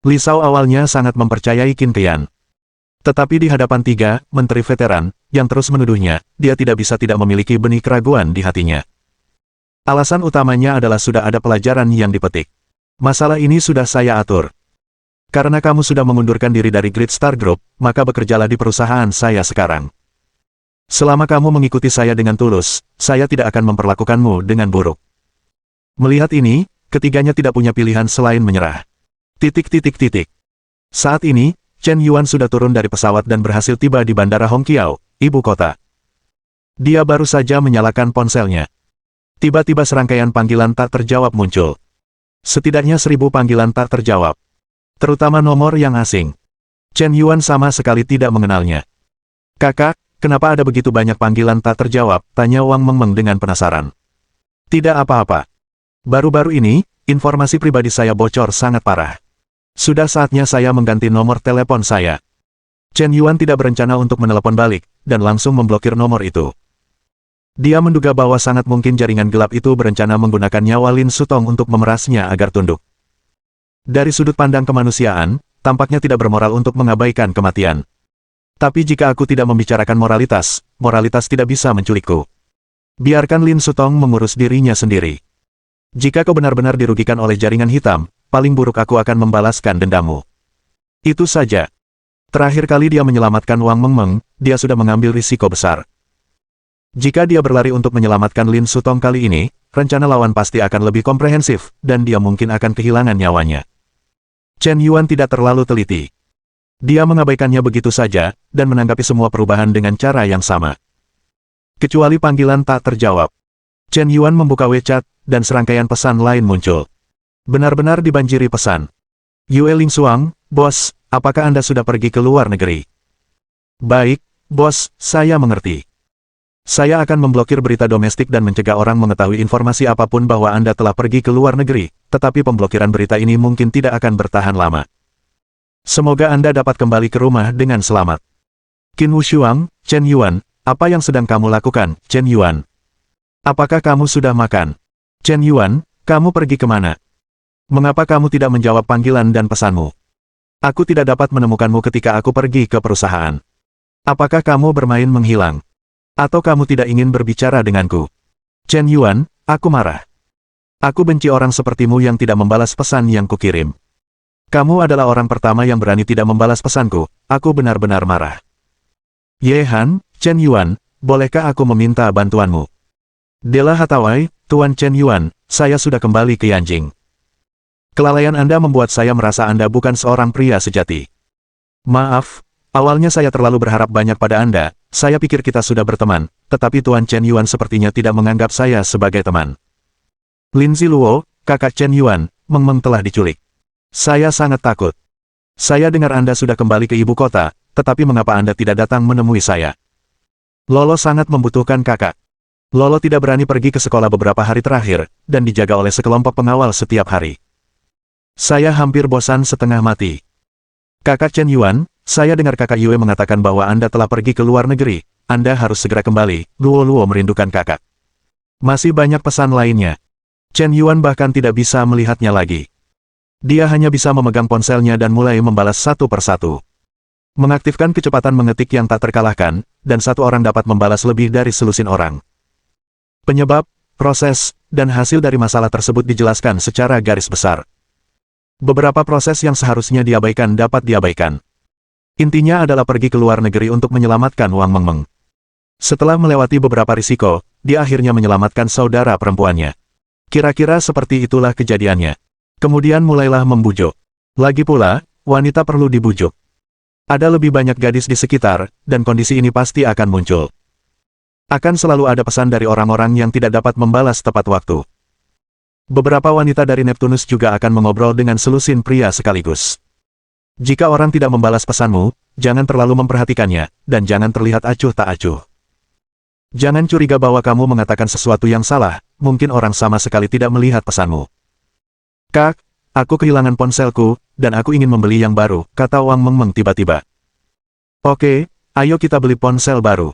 Li Shao awalnya sangat mempercayai Qin Qian. Tetapi di hadapan 3 menteri veteran, yang terus menuduhnya, dia tidak bisa tidak memiliki benih keraguan di hatinya. Alasan utamanya adalah sudah ada pelajaran yang dipetik. Masalah ini sudah saya atur. Karena kamu sudah mengundurkan diri dari Great Star Group, maka bekerjalah di perusahaan saya sekarang. Selama kamu mengikuti saya dengan tulus, saya tidak akan memperlakukanmu dengan buruk. Melihat ini, ketiganya tidak punya pilihan selain menyerah. Saat ini, Chen Yuan sudah turun dari pesawat dan berhasil tiba di Bandara Hongqiao, ibu kota. Dia baru saja menyalakan ponselnya. Tiba-tiba serangkaian panggilan tak terjawab muncul. Setidaknya 1000 panggilan tak terjawab. Terutama nomor yang asing. Chen Yuan sama sekali tidak mengenalnya. Kakak, kenapa ada begitu banyak panggilan tak terjawab? Tanya Wang Mengmeng dengan penasaran. Tidak apa-apa. Baru-baru ini, informasi pribadi saya bocor sangat parah. Sudah saatnya saya mengganti nomor telepon saya. Chen Yuan tidak berencana untuk menelepon balik, dan langsung memblokir nomor itu. Dia menduga bahwa sangat mungkin jaringan gelap itu berencana menggunakan nyawa Lin Sutong untuk memerasnya agar tunduk. Dari sudut pandang kemanusiaan, tampaknya tidak bermoral untuk mengabaikan kematian. Tapi jika aku tidak membicarakan moralitas, moralitas tidak bisa menculikku. Biarkan Lin Sutong mengurus dirinya sendiri. Jika kau benar-benar dirugikan oleh jaringan hitam, paling buruk aku akan membalaskan dendammu. Itu saja. Terakhir kali dia menyelamatkan Wang Mengmeng, dia sudah mengambil risiko besar. Jika dia berlari untuk menyelamatkan Lin Sutong kali ini, rencana lawan pasti akan lebih komprehensif, dan dia mungkin akan kehilangan nyawanya. Chen Yuan tidak terlalu teliti. Dia mengabaikannya begitu saja, dan menanggapi semua perubahan dengan cara yang sama. Kecuali panggilan tak terjawab. Chen Yuan membuka WeChat, dan serangkaian pesan lain muncul. Benar-benar dibanjiri pesan. Yue Lingsuang, bos, apakah Anda sudah pergi ke luar negeri? Baik, bos, saya mengerti. Saya akan memblokir berita domestik dan mencegah orang mengetahui informasi apapun bahwa Anda telah pergi ke luar negeri, tetapi pemblokiran berita ini mungkin tidak akan bertahan lama. Semoga Anda dapat kembali ke rumah dengan selamat. Qin Wushuang, Chen Yuan, apa yang sedang kamu lakukan, Chen Yuan? Apakah kamu sudah makan? Chen Yuan, kamu pergi kemana? Mengapa kamu tidak menjawab panggilan dan pesanmu? Aku tidak dapat menemukanmu ketika aku pergi ke perusahaan. Apakah kamu bermain menghilang? Atau kamu tidak ingin berbicara denganku? Chen Yuan, aku marah. Aku benci orang sepertimu yang tidak membalas pesan yang kukirim. Kamu adalah orang pertama yang berani tidak membalas pesanku, aku benar-benar marah. Ye Han, Chen Yuan, bolehkah aku meminta bantuanmu? Dela Hathaway, Tuan Chen Yuan, saya sudah kembali ke Yanjing. Kelalaian Anda membuat saya merasa Anda bukan seorang pria sejati. Maaf, awalnya saya terlalu berharap banyak pada Anda, saya pikir kita sudah berteman, tetapi Tuan Chen Yuan sepertinya tidak menganggap saya sebagai teman. Lin Ziluo, kakak Chen Yuan, Mengmeng telah diculik. Saya sangat takut. Saya dengar Anda sudah kembali ke ibu kota, tetapi mengapa Anda tidak datang menemui saya? Lolo sangat membutuhkan kakak. Lolo tidak berani pergi ke sekolah beberapa hari terakhir, dan dijaga oleh sekelompok pengawal setiap hari. Saya hampir bosan setengah mati. Kakak Chen Yuan, saya dengar kakak Yue mengatakan bahwa Anda telah pergi ke luar negeri. Anda harus segera kembali, Luo merindukan kakak. Masih banyak pesan lainnya. Chen Yuan bahkan tidak bisa melihatnya lagi. Dia hanya bisa memegang ponselnya dan mulai membalas satu persatu. Mengaktifkan kecepatan mengetik yang tak terkalahkan, dan satu orang dapat membalas lebih dari selusin orang. Penyebab, proses, dan hasil dari masalah tersebut dijelaskan secara garis besar. Beberapa proses yang seharusnya diabaikan dapat diabaikan. Intinya adalah pergi ke luar negeri untuk menyelamatkan Wang Mengmeng. Setelah melewati beberapa risiko, dia akhirnya menyelamatkan saudara perempuannya. Kira-kira seperti itulah kejadiannya. Kemudian mulailah membujuk. Lagi pula, wanita perlu dibujuk. Ada lebih banyak gadis di sekitar, dan kondisi ini pasti akan muncul. Akan selalu ada pesan dari orang-orang yang tidak dapat membalas tepat waktu. Beberapa wanita dari Neptunus juga akan mengobrol dengan selusin pria sekaligus. Jika orang tidak membalas pesanmu, jangan terlalu memperhatikannya, dan jangan terlihat acuh tak acuh. Jangan curiga bahwa kamu mengatakan sesuatu yang salah, mungkin orang sama sekali tidak melihat pesanmu. Kak, aku kehilangan ponselku, dan aku ingin membeli yang baru, kata Wang Mengmeng tiba-tiba. Oke, ayo kita beli ponsel baru.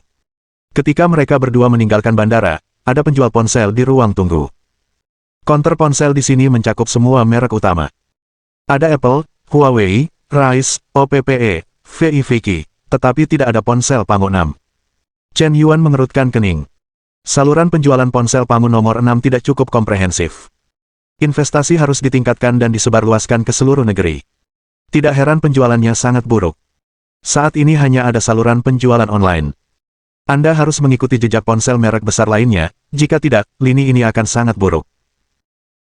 Ketika mereka berdua meninggalkan bandara, ada penjual ponsel di ruang tunggu. Konter ponsel di sini mencakup semua merek utama. Ada Apple, Huawei, Rise, OPPE, VIVQ, tetapi tidak ada ponsel Pangu 6. Chen Yuan mengerutkan kening. Saluran penjualan ponsel Pangu nomor 6 tidak cukup komprehensif. Investasi harus ditingkatkan dan disebarluaskan ke seluruh negeri. Tidak heran penjualannya sangat buruk. Saat ini hanya ada saluran penjualan online. Anda harus mengikuti jejak ponsel merek besar lainnya, jika tidak, lini ini akan sangat buruk.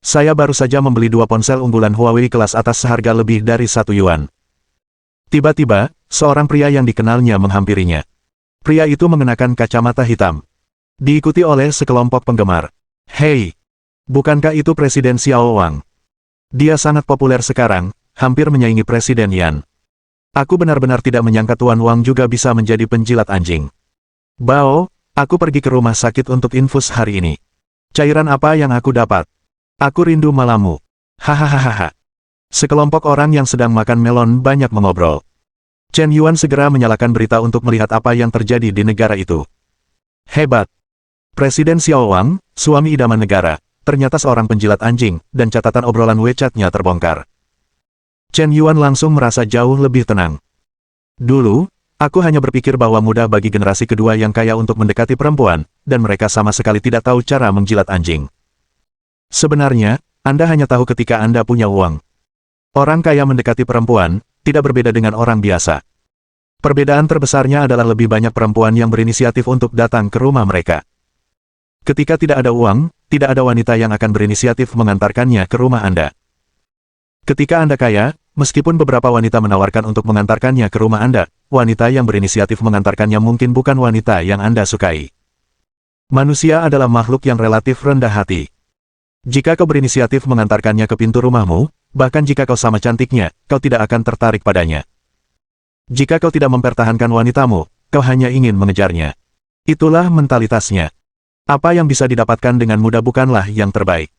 Saya baru saja membeli 2 ponsel unggulan Huawei kelas atas seharga lebih dari 1 yuan. Tiba-tiba, seorang pria yang dikenalnya menghampirinya. Pria itu mengenakan kacamata hitam. Diikuti oleh sekelompok penggemar. Hei! Bukankah itu Presiden Xiao Wang? Dia sangat populer sekarang, hampir menyaingi Presiden Yan. Aku benar-benar tidak menyangka Tuan Wang juga bisa menjadi penjilat anjing. Bao, aku pergi ke rumah sakit untuk infus hari ini. Cairan apa yang aku dapat? Aku rindu malammu. Hahaha. Sekelompok orang yang sedang makan melon banyak mengobrol. Chen Yuan segera menyalakan berita untuk melihat apa yang terjadi di negara itu. Hebat. Presiden Xiao Wang, suami idaman negara, ternyata seorang penjilat anjing, dan catatan obrolan WeChat-nya terbongkar. Chen Yuan langsung merasa jauh lebih tenang. Dulu, aku hanya berpikir bahwa mudah bagi generasi kedua yang kaya untuk mendekati perempuan, dan mereka sama sekali tidak tahu cara menjilat anjing. Sebenarnya, Anda hanya tahu ketika Anda punya uang. Orang kaya mendekati perempuan, tidak berbeda dengan orang biasa. Perbedaan terbesarnya adalah lebih banyak perempuan yang berinisiatif untuk datang ke rumah mereka. Ketika tidak ada uang, tidak ada wanita yang akan berinisiatif mengantarkannya ke rumah Anda. Ketika Anda kaya, meskipun beberapa wanita menawarkan untuk mengantarkannya ke rumah Anda, wanita yang berinisiatif mengantarkannya mungkin bukan wanita yang Anda sukai. Manusia adalah makhluk yang relatif rendah hati. Jika kau berinisiatif mengantarkannya ke pintu rumahmu, bahkan jika kau sama cantiknya, kau tidak akan tertarik padanya. Jika kau tidak mempertahankan wanitamu, kau hanya ingin mengejarnya. Itulah mentalitasnya. Apa yang bisa didapatkan dengan mudah bukanlah yang terbaik.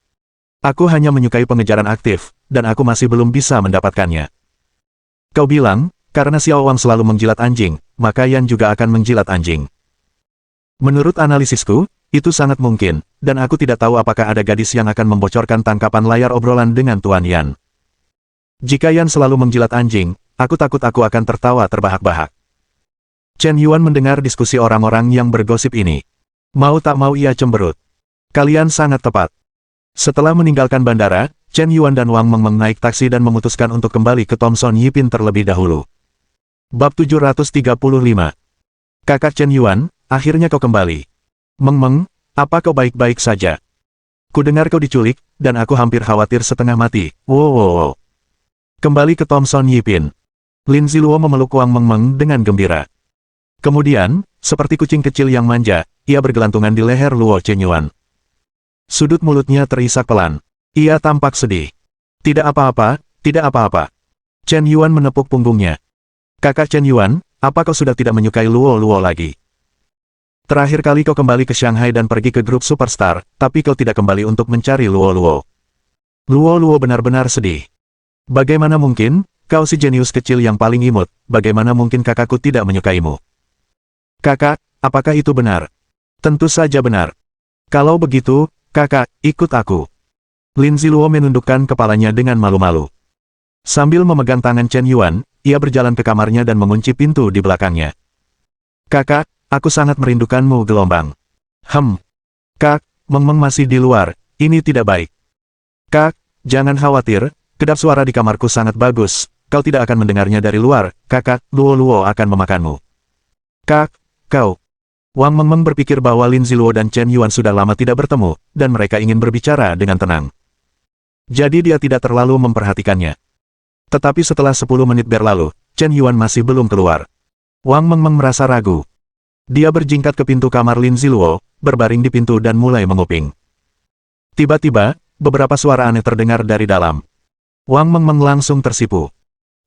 Aku hanya menyukai pengejaran aktif, dan aku masih belum bisa mendapatkannya. Kau bilang, karena Xiao Wang selalu menjilat anjing, maka Yan juga akan menjilat anjing. Menurut analisisku, itu sangat mungkin, dan aku tidak tahu apakah ada gadis yang akan membocorkan tangkapan layar obrolan dengan Tuan Yan. Jika Yan selalu menjilat anjing, aku takut aku akan tertawa terbahak-bahak. Chen Yuan mendengar diskusi orang-orang yang bergosip ini. Mau tak mau ia cemberut. Kalian sangat tepat. Setelah meninggalkan bandara, Chen Yuan dan Wang Mengmeng naik taksi dan memutuskan untuk kembali ke Thomson Yipin terlebih dahulu. Bab 735. Kakak Chen Yuan, akhirnya kau kembali. Mengmeng, apa kau baik-baik saja? Kudengar kau diculik, dan aku hampir khawatir setengah mati. Wow. Kembali ke Thomson Yipin. Lin Ziluo memeluk Wang Mengmeng dengan gembira. Kemudian, seperti kucing kecil yang manja, ia bergelantungan di leher Luo Chen Yuan. Sudut mulutnya terisak pelan. Ia tampak sedih. Tidak apa-apa, tidak apa-apa. Chen Yuan menepuk punggungnya. Kakak Chen Yuan, apa kau sudah tidak menyukai Luo lagi? Terakhir kali kau kembali ke Shanghai dan pergi ke grup Superstar, tapi kau tidak kembali untuk mencari Luo. Luo benar-benar sedih. Bagaimana mungkin, kau si jenius kecil yang paling imut, bagaimana mungkin kakakku tidak menyukaimu? Kakak, apakah itu benar? Tentu saja benar. Kalau begitu, kakak, ikut aku. Lin Ziluo menundukkan kepalanya dengan malu-malu. Sambil memegang tangan Chen Yuan, ia berjalan ke kamarnya dan mengunci pintu di belakangnya. Kakak, aku sangat merindukanmu gelombang. Kak, Mengmeng masih di luar, ini tidak baik. Kak, jangan khawatir, kedap suara di kamarku sangat bagus, kau tidak akan mendengarnya dari luar, kakak, Luo akan memakanmu. Kak, kau. Wang Mengmeng berpikir bahwa Lin Ziluo dan Chen Yuan sudah lama tidak bertemu, dan mereka ingin berbicara dengan tenang. Jadi dia tidak terlalu memperhatikannya. Tetapi setelah 10 menit berlalu, Chen Yuan masih belum keluar. Wang Mengmeng merasa ragu. Dia berjingkat ke pintu kamar Lin Ziluo, berbaring di pintu dan mulai menguping. Tiba-tiba, beberapa suara aneh terdengar dari dalam. Wang Mengmeng langsung tersipu.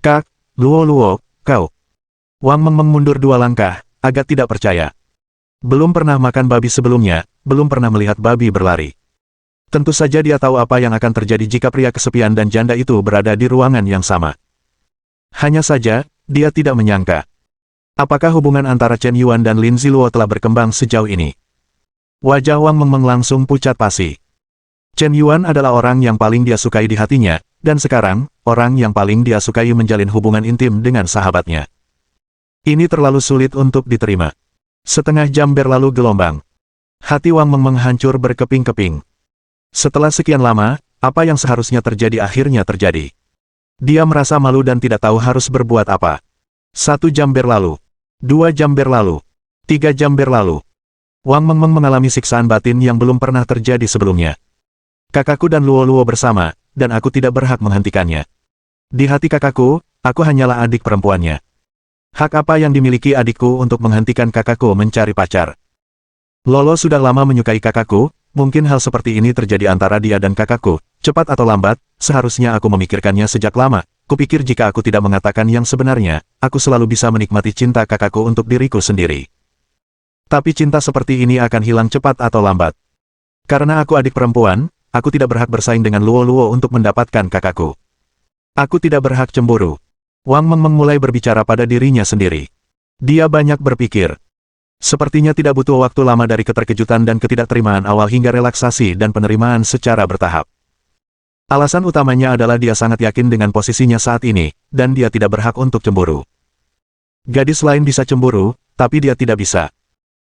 Kak, Luo, kau. Wang Mengmeng mundur 2 langkah, agak tidak percaya. Belum pernah makan babi sebelumnya, belum pernah melihat babi berlari. Tentu saja dia tahu apa yang akan terjadi jika pria kesepian dan janda itu berada di ruangan yang sama. Hanya saja, dia tidak menyangka. Apakah hubungan antara Chen Yuan dan Lin Ziluo telah berkembang sejauh ini? Wajah Wang Mengmeng langsung pucat pasi. Chen Yuan adalah orang yang paling dia sukai di hatinya, dan sekarang, orang yang paling dia sukai menjalin hubungan intim dengan sahabatnya. Ini terlalu sulit untuk diterima. Setengah jam berlalu gelombang. Hati Wang Mengmeng hancur berkeping-keping. Setelah sekian lama, apa yang seharusnya terjadi akhirnya terjadi. Dia merasa malu dan tidak tahu harus berbuat apa. 1 jam berlalu. 2 jam berlalu. 3 jam berlalu. Wang Mengmeng mengalami siksaan batin yang belum pernah terjadi sebelumnya. Kakakku dan Luo bersama, dan aku tidak berhak menghentikannya. Di hati kakakku, aku hanyalah adik perempuannya. Hak apa yang dimiliki adikku untuk menghentikan kakakku mencari pacar? Lolo sudah lama menyukai kakakku, mungkin hal seperti ini terjadi antara dia dan kakakku. Cepat atau lambat, seharusnya aku memikirkannya sejak lama. Kupikir jika aku tidak mengatakan yang sebenarnya, aku selalu bisa menikmati cinta kakakku untuk diriku sendiri. Tapi cinta seperti ini akan hilang cepat atau lambat. Karena aku adik perempuan, aku tidak berhak bersaing dengan Luo untuk mendapatkan kakakku. Aku tidak berhak cemburu. Wang Mengmeng mulai berbicara pada dirinya sendiri. Dia banyak berpikir. Sepertinya tidak butuh waktu lama dari keterkejutan dan ketidakterimaan awal hingga relaksasi dan penerimaan secara bertahap. Alasan utamanya adalah dia sangat yakin dengan posisinya saat ini, dan dia tidak berhak untuk cemburu. Gadis lain bisa cemburu, tapi dia tidak bisa.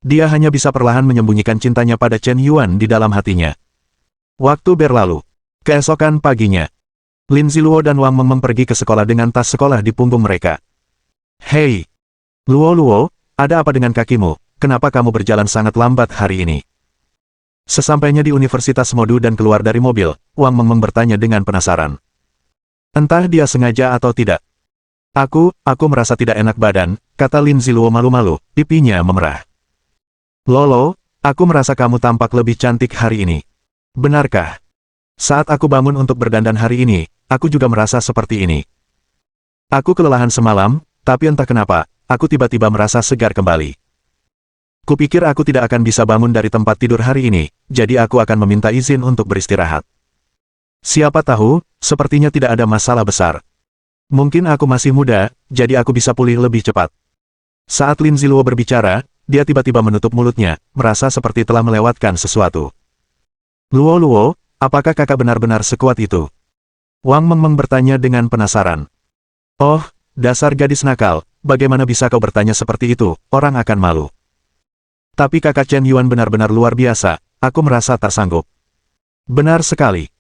Dia hanya bisa perlahan menyembunyikan cintanya pada Chen Yuan di dalam hatinya. Waktu berlalu. Keesokan paginya, Lin Ziluo dan Wang Mengmeng pergi ke sekolah dengan tas sekolah di punggung mereka. Hei! Luo, ada apa dengan kakimu? Kenapa kamu berjalan sangat lambat hari ini? Sesampainya di Universitas Modu dan keluar dari mobil, Wang Mengmeng bertanya dengan penasaran. Entah dia sengaja atau tidak. Aku merasa tidak enak badan, kata Lin Ziluo malu-malu, pipinya memerah. Lolo, aku merasa kamu tampak lebih cantik hari ini. Benarkah? Saat aku bangun untuk berdandan hari ini, aku juga merasa seperti ini. Aku kelelahan semalam, tapi entah kenapa, aku tiba-tiba merasa segar kembali. Kupikir aku tidak akan bisa bangun dari tempat tidur hari ini, jadi aku akan meminta izin untuk beristirahat. Siapa tahu, sepertinya tidak ada masalah besar. Mungkin aku masih muda, jadi aku bisa pulih lebih cepat. Saat Lin Ziluo berbicara, dia tiba-tiba menutup mulutnya, merasa seperti telah melewatkan sesuatu. Luo, apakah kakak benar-benar sekuat itu? Wang Mengmeng bertanya dengan penasaran. Oh, dasar gadis nakal, bagaimana bisa kau bertanya seperti itu, orang akan malu. Tapi kakak Chen Yuan benar-benar luar biasa, aku merasa tak sanggup. Benar sekali.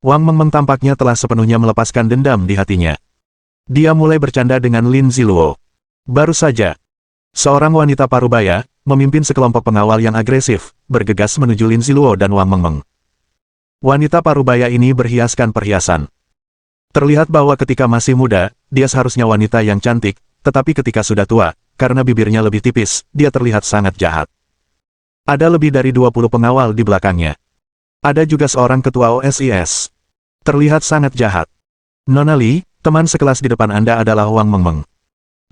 Wang Mengmeng tampaknya telah sepenuhnya melepaskan dendam di hatinya. Dia mulai bercanda dengan Lin Ziluo. Baru saja, seorang wanita parubaya, memimpin sekelompok pengawal yang agresif, bergegas menuju Lin Ziluo dan Wang Mengmeng. Wanita parubaya ini berhiaskan perhiasan. Terlihat bahwa ketika masih muda, dia seharusnya wanita yang cantik, tetapi ketika sudah tua, karena bibirnya lebih tipis, dia terlihat sangat jahat. Ada lebih dari 20 pengawal di belakangnya. Ada juga seorang ketua OSIS. Terlihat sangat jahat. Nona Li, teman sekelas di depan Anda adalah Wang Mengmeng.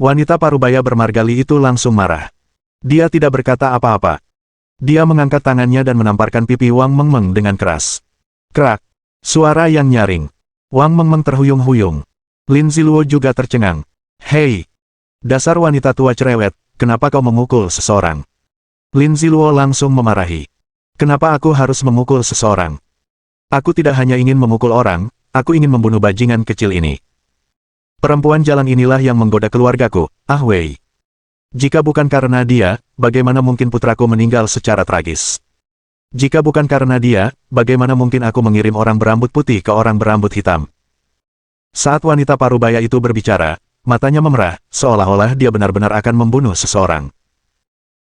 Wanita parubaya bermargali itu langsung marah. Dia tidak berkata apa-apa. Dia mengangkat tangannya dan menamparkan pipi Wang Mengmeng dengan keras. Krak! Suara yang nyaring. Wang Mengmeng terhuyung-huyung. Lin Ziluo juga tercengang. Hei! Dasar wanita tua cerewet, kenapa kau memukul seseorang? Lin Ziluo langsung memarahi. Kenapa aku harus memukul seseorang? Aku tidak hanya ingin memukul orang, aku ingin membunuh bajingan kecil ini. Perempuan jalan inilah yang menggoda keluargaku, Ah Wei. Jika bukan karena dia, bagaimana mungkin putraku meninggal secara tragis? Jika bukan karena dia, bagaimana mungkin aku mengirim orang berambut putih ke orang berambut hitam? Saat wanita parubaya itu berbicara, matanya memerah, seolah-olah dia benar-benar akan membunuh seseorang.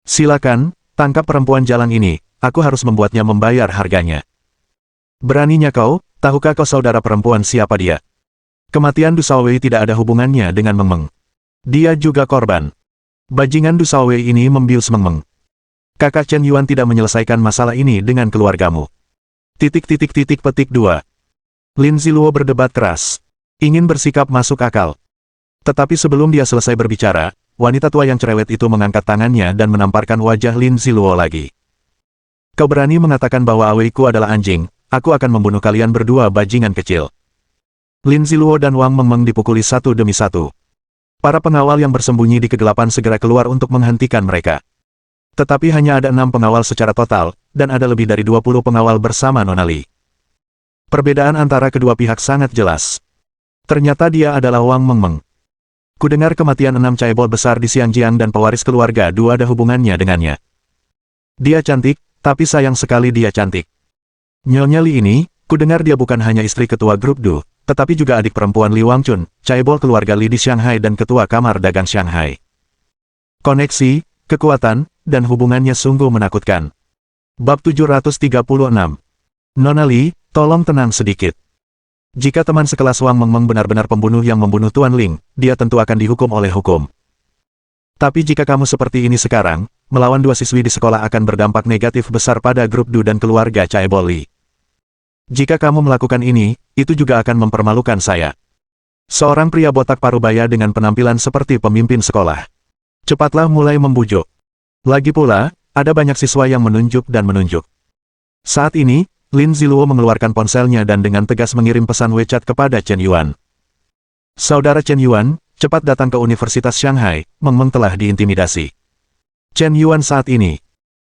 Silakan, tangkap perempuan jalan ini, aku harus membuatnya membayar harganya. Beraninya kau, tahukah kau saudara perempuan siapa dia? Kematian Du Shaowei tidak ada hubungannya dengan Mengmeng. Dia juga korban. Bajingan Du Shaowei ini membius Mengmeng. Kakak Chen Yuan tidak menyelesaikan masalah ini dengan keluargamu. Petik 2. Lin Ziluo berdebat keras. Ingin bersikap masuk akal. Tetapi sebelum dia selesai berbicara, wanita tua yang cerewet itu mengangkat tangannya dan menamparkan wajah Lin Ziluo lagi. Kau berani mengatakan bahwa aweiku adalah anjing, aku akan membunuh kalian berdua bajingan kecil. Lin Ziluo dan Wang Mengmeng dipukuli satu demi satu. Para pengawal yang bersembunyi di kegelapan segera keluar untuk menghentikan mereka. Tetapi hanya ada 6 pengawal secara total, dan ada lebih dari 20 pengawal bersama Nona Li. Perbedaan antara kedua pihak sangat jelas. Ternyata dia adalah Wang Mengmeng. Kudengar kematian 6 caebol besar di Xiangjiang dan pewaris keluarga Du ada hubungannya dengannya. Dia cantik, tapi sayang sekali dia cantik. Nyonya Li ini, kudengar dia bukan hanya istri ketua grup Du, tetapi juga adik perempuan Li Wangchun, chaebol keluarga Li di Shanghai dan ketua Kamar Dagang Shanghai. Koneksi, kekuatan, dan hubungannya sungguh menakutkan. Bab 736. Nona Li, tolong tenang sedikit. Jika teman sekelas Wang Mengmeng benar-benar pembunuh yang membunuh Tuan Ling, dia tentu akan dihukum oleh hukum. Tapi jika kamu seperti ini sekarang, melawan dua siswi di sekolah akan berdampak negatif besar pada grup Du dan keluarga chaebol Li. Jika kamu melakukan ini, itu juga akan mempermalukan saya. Seorang pria botak parubaya dengan penampilan seperti pemimpin sekolah. Cepatlah mulai membujuk. Lagi pula, ada banyak siswa yang menunjuk dan menunjuk. Saat ini, Lin Ziluo mengeluarkan ponselnya dan dengan tegas mengirim pesan WeChat kepada Chen Yuan. Saudara Chen Yuan, cepat datang ke Universitas Shanghai, Mengmeng telah diintimidasi. Chen Yuan saat ini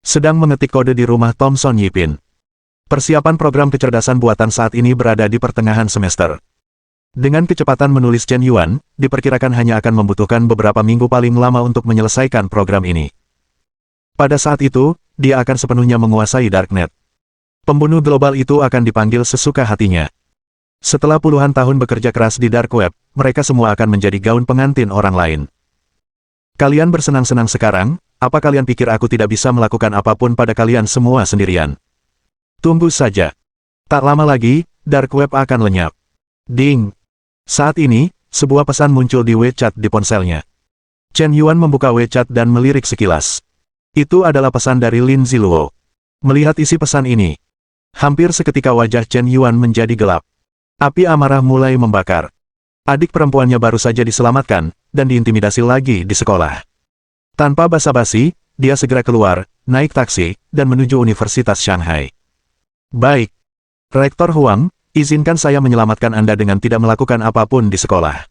sedang mengetik kode di rumah Thomson Yipin. Persiapan program kecerdasan buatan saat ini berada di pertengahan semester. Dengan kecepatan menulis Chen Yuan, diperkirakan hanya akan membutuhkan beberapa minggu paling lama untuk menyelesaikan program ini. Pada saat itu, dia akan sepenuhnya menguasai Darknet. Pembunuh global itu akan dipanggil sesuka hatinya. Setelah puluhan tahun bekerja keras di Dark Web, mereka semua akan menjadi gaun pengantin orang lain. Kalian bersenang-senang sekarang, apa kalian pikir aku tidak bisa melakukan apapun pada kalian semua sendirian? Tunggu saja. Tak lama lagi, Dark Web akan lenyap. Ding! Saat ini, sebuah pesan muncul di WeChat di ponselnya. Chen Yuan membuka WeChat dan melirik sekilas. Itu adalah pesan dari Lin Ziluo. Melihat isi pesan ini, hampir seketika wajah Chen Yuan menjadi gelap. Api amarah mulai membakar. Adik perempuannya baru saja diselamatkan, dan diintimidasi lagi di sekolah. Tanpa basa-basi, dia segera keluar, naik taksi, dan menuju Universitas Shanghai. Baik. Rektor Huang, izinkan saya menyelamatkan Anda dengan tidak melakukan apapun di sekolah.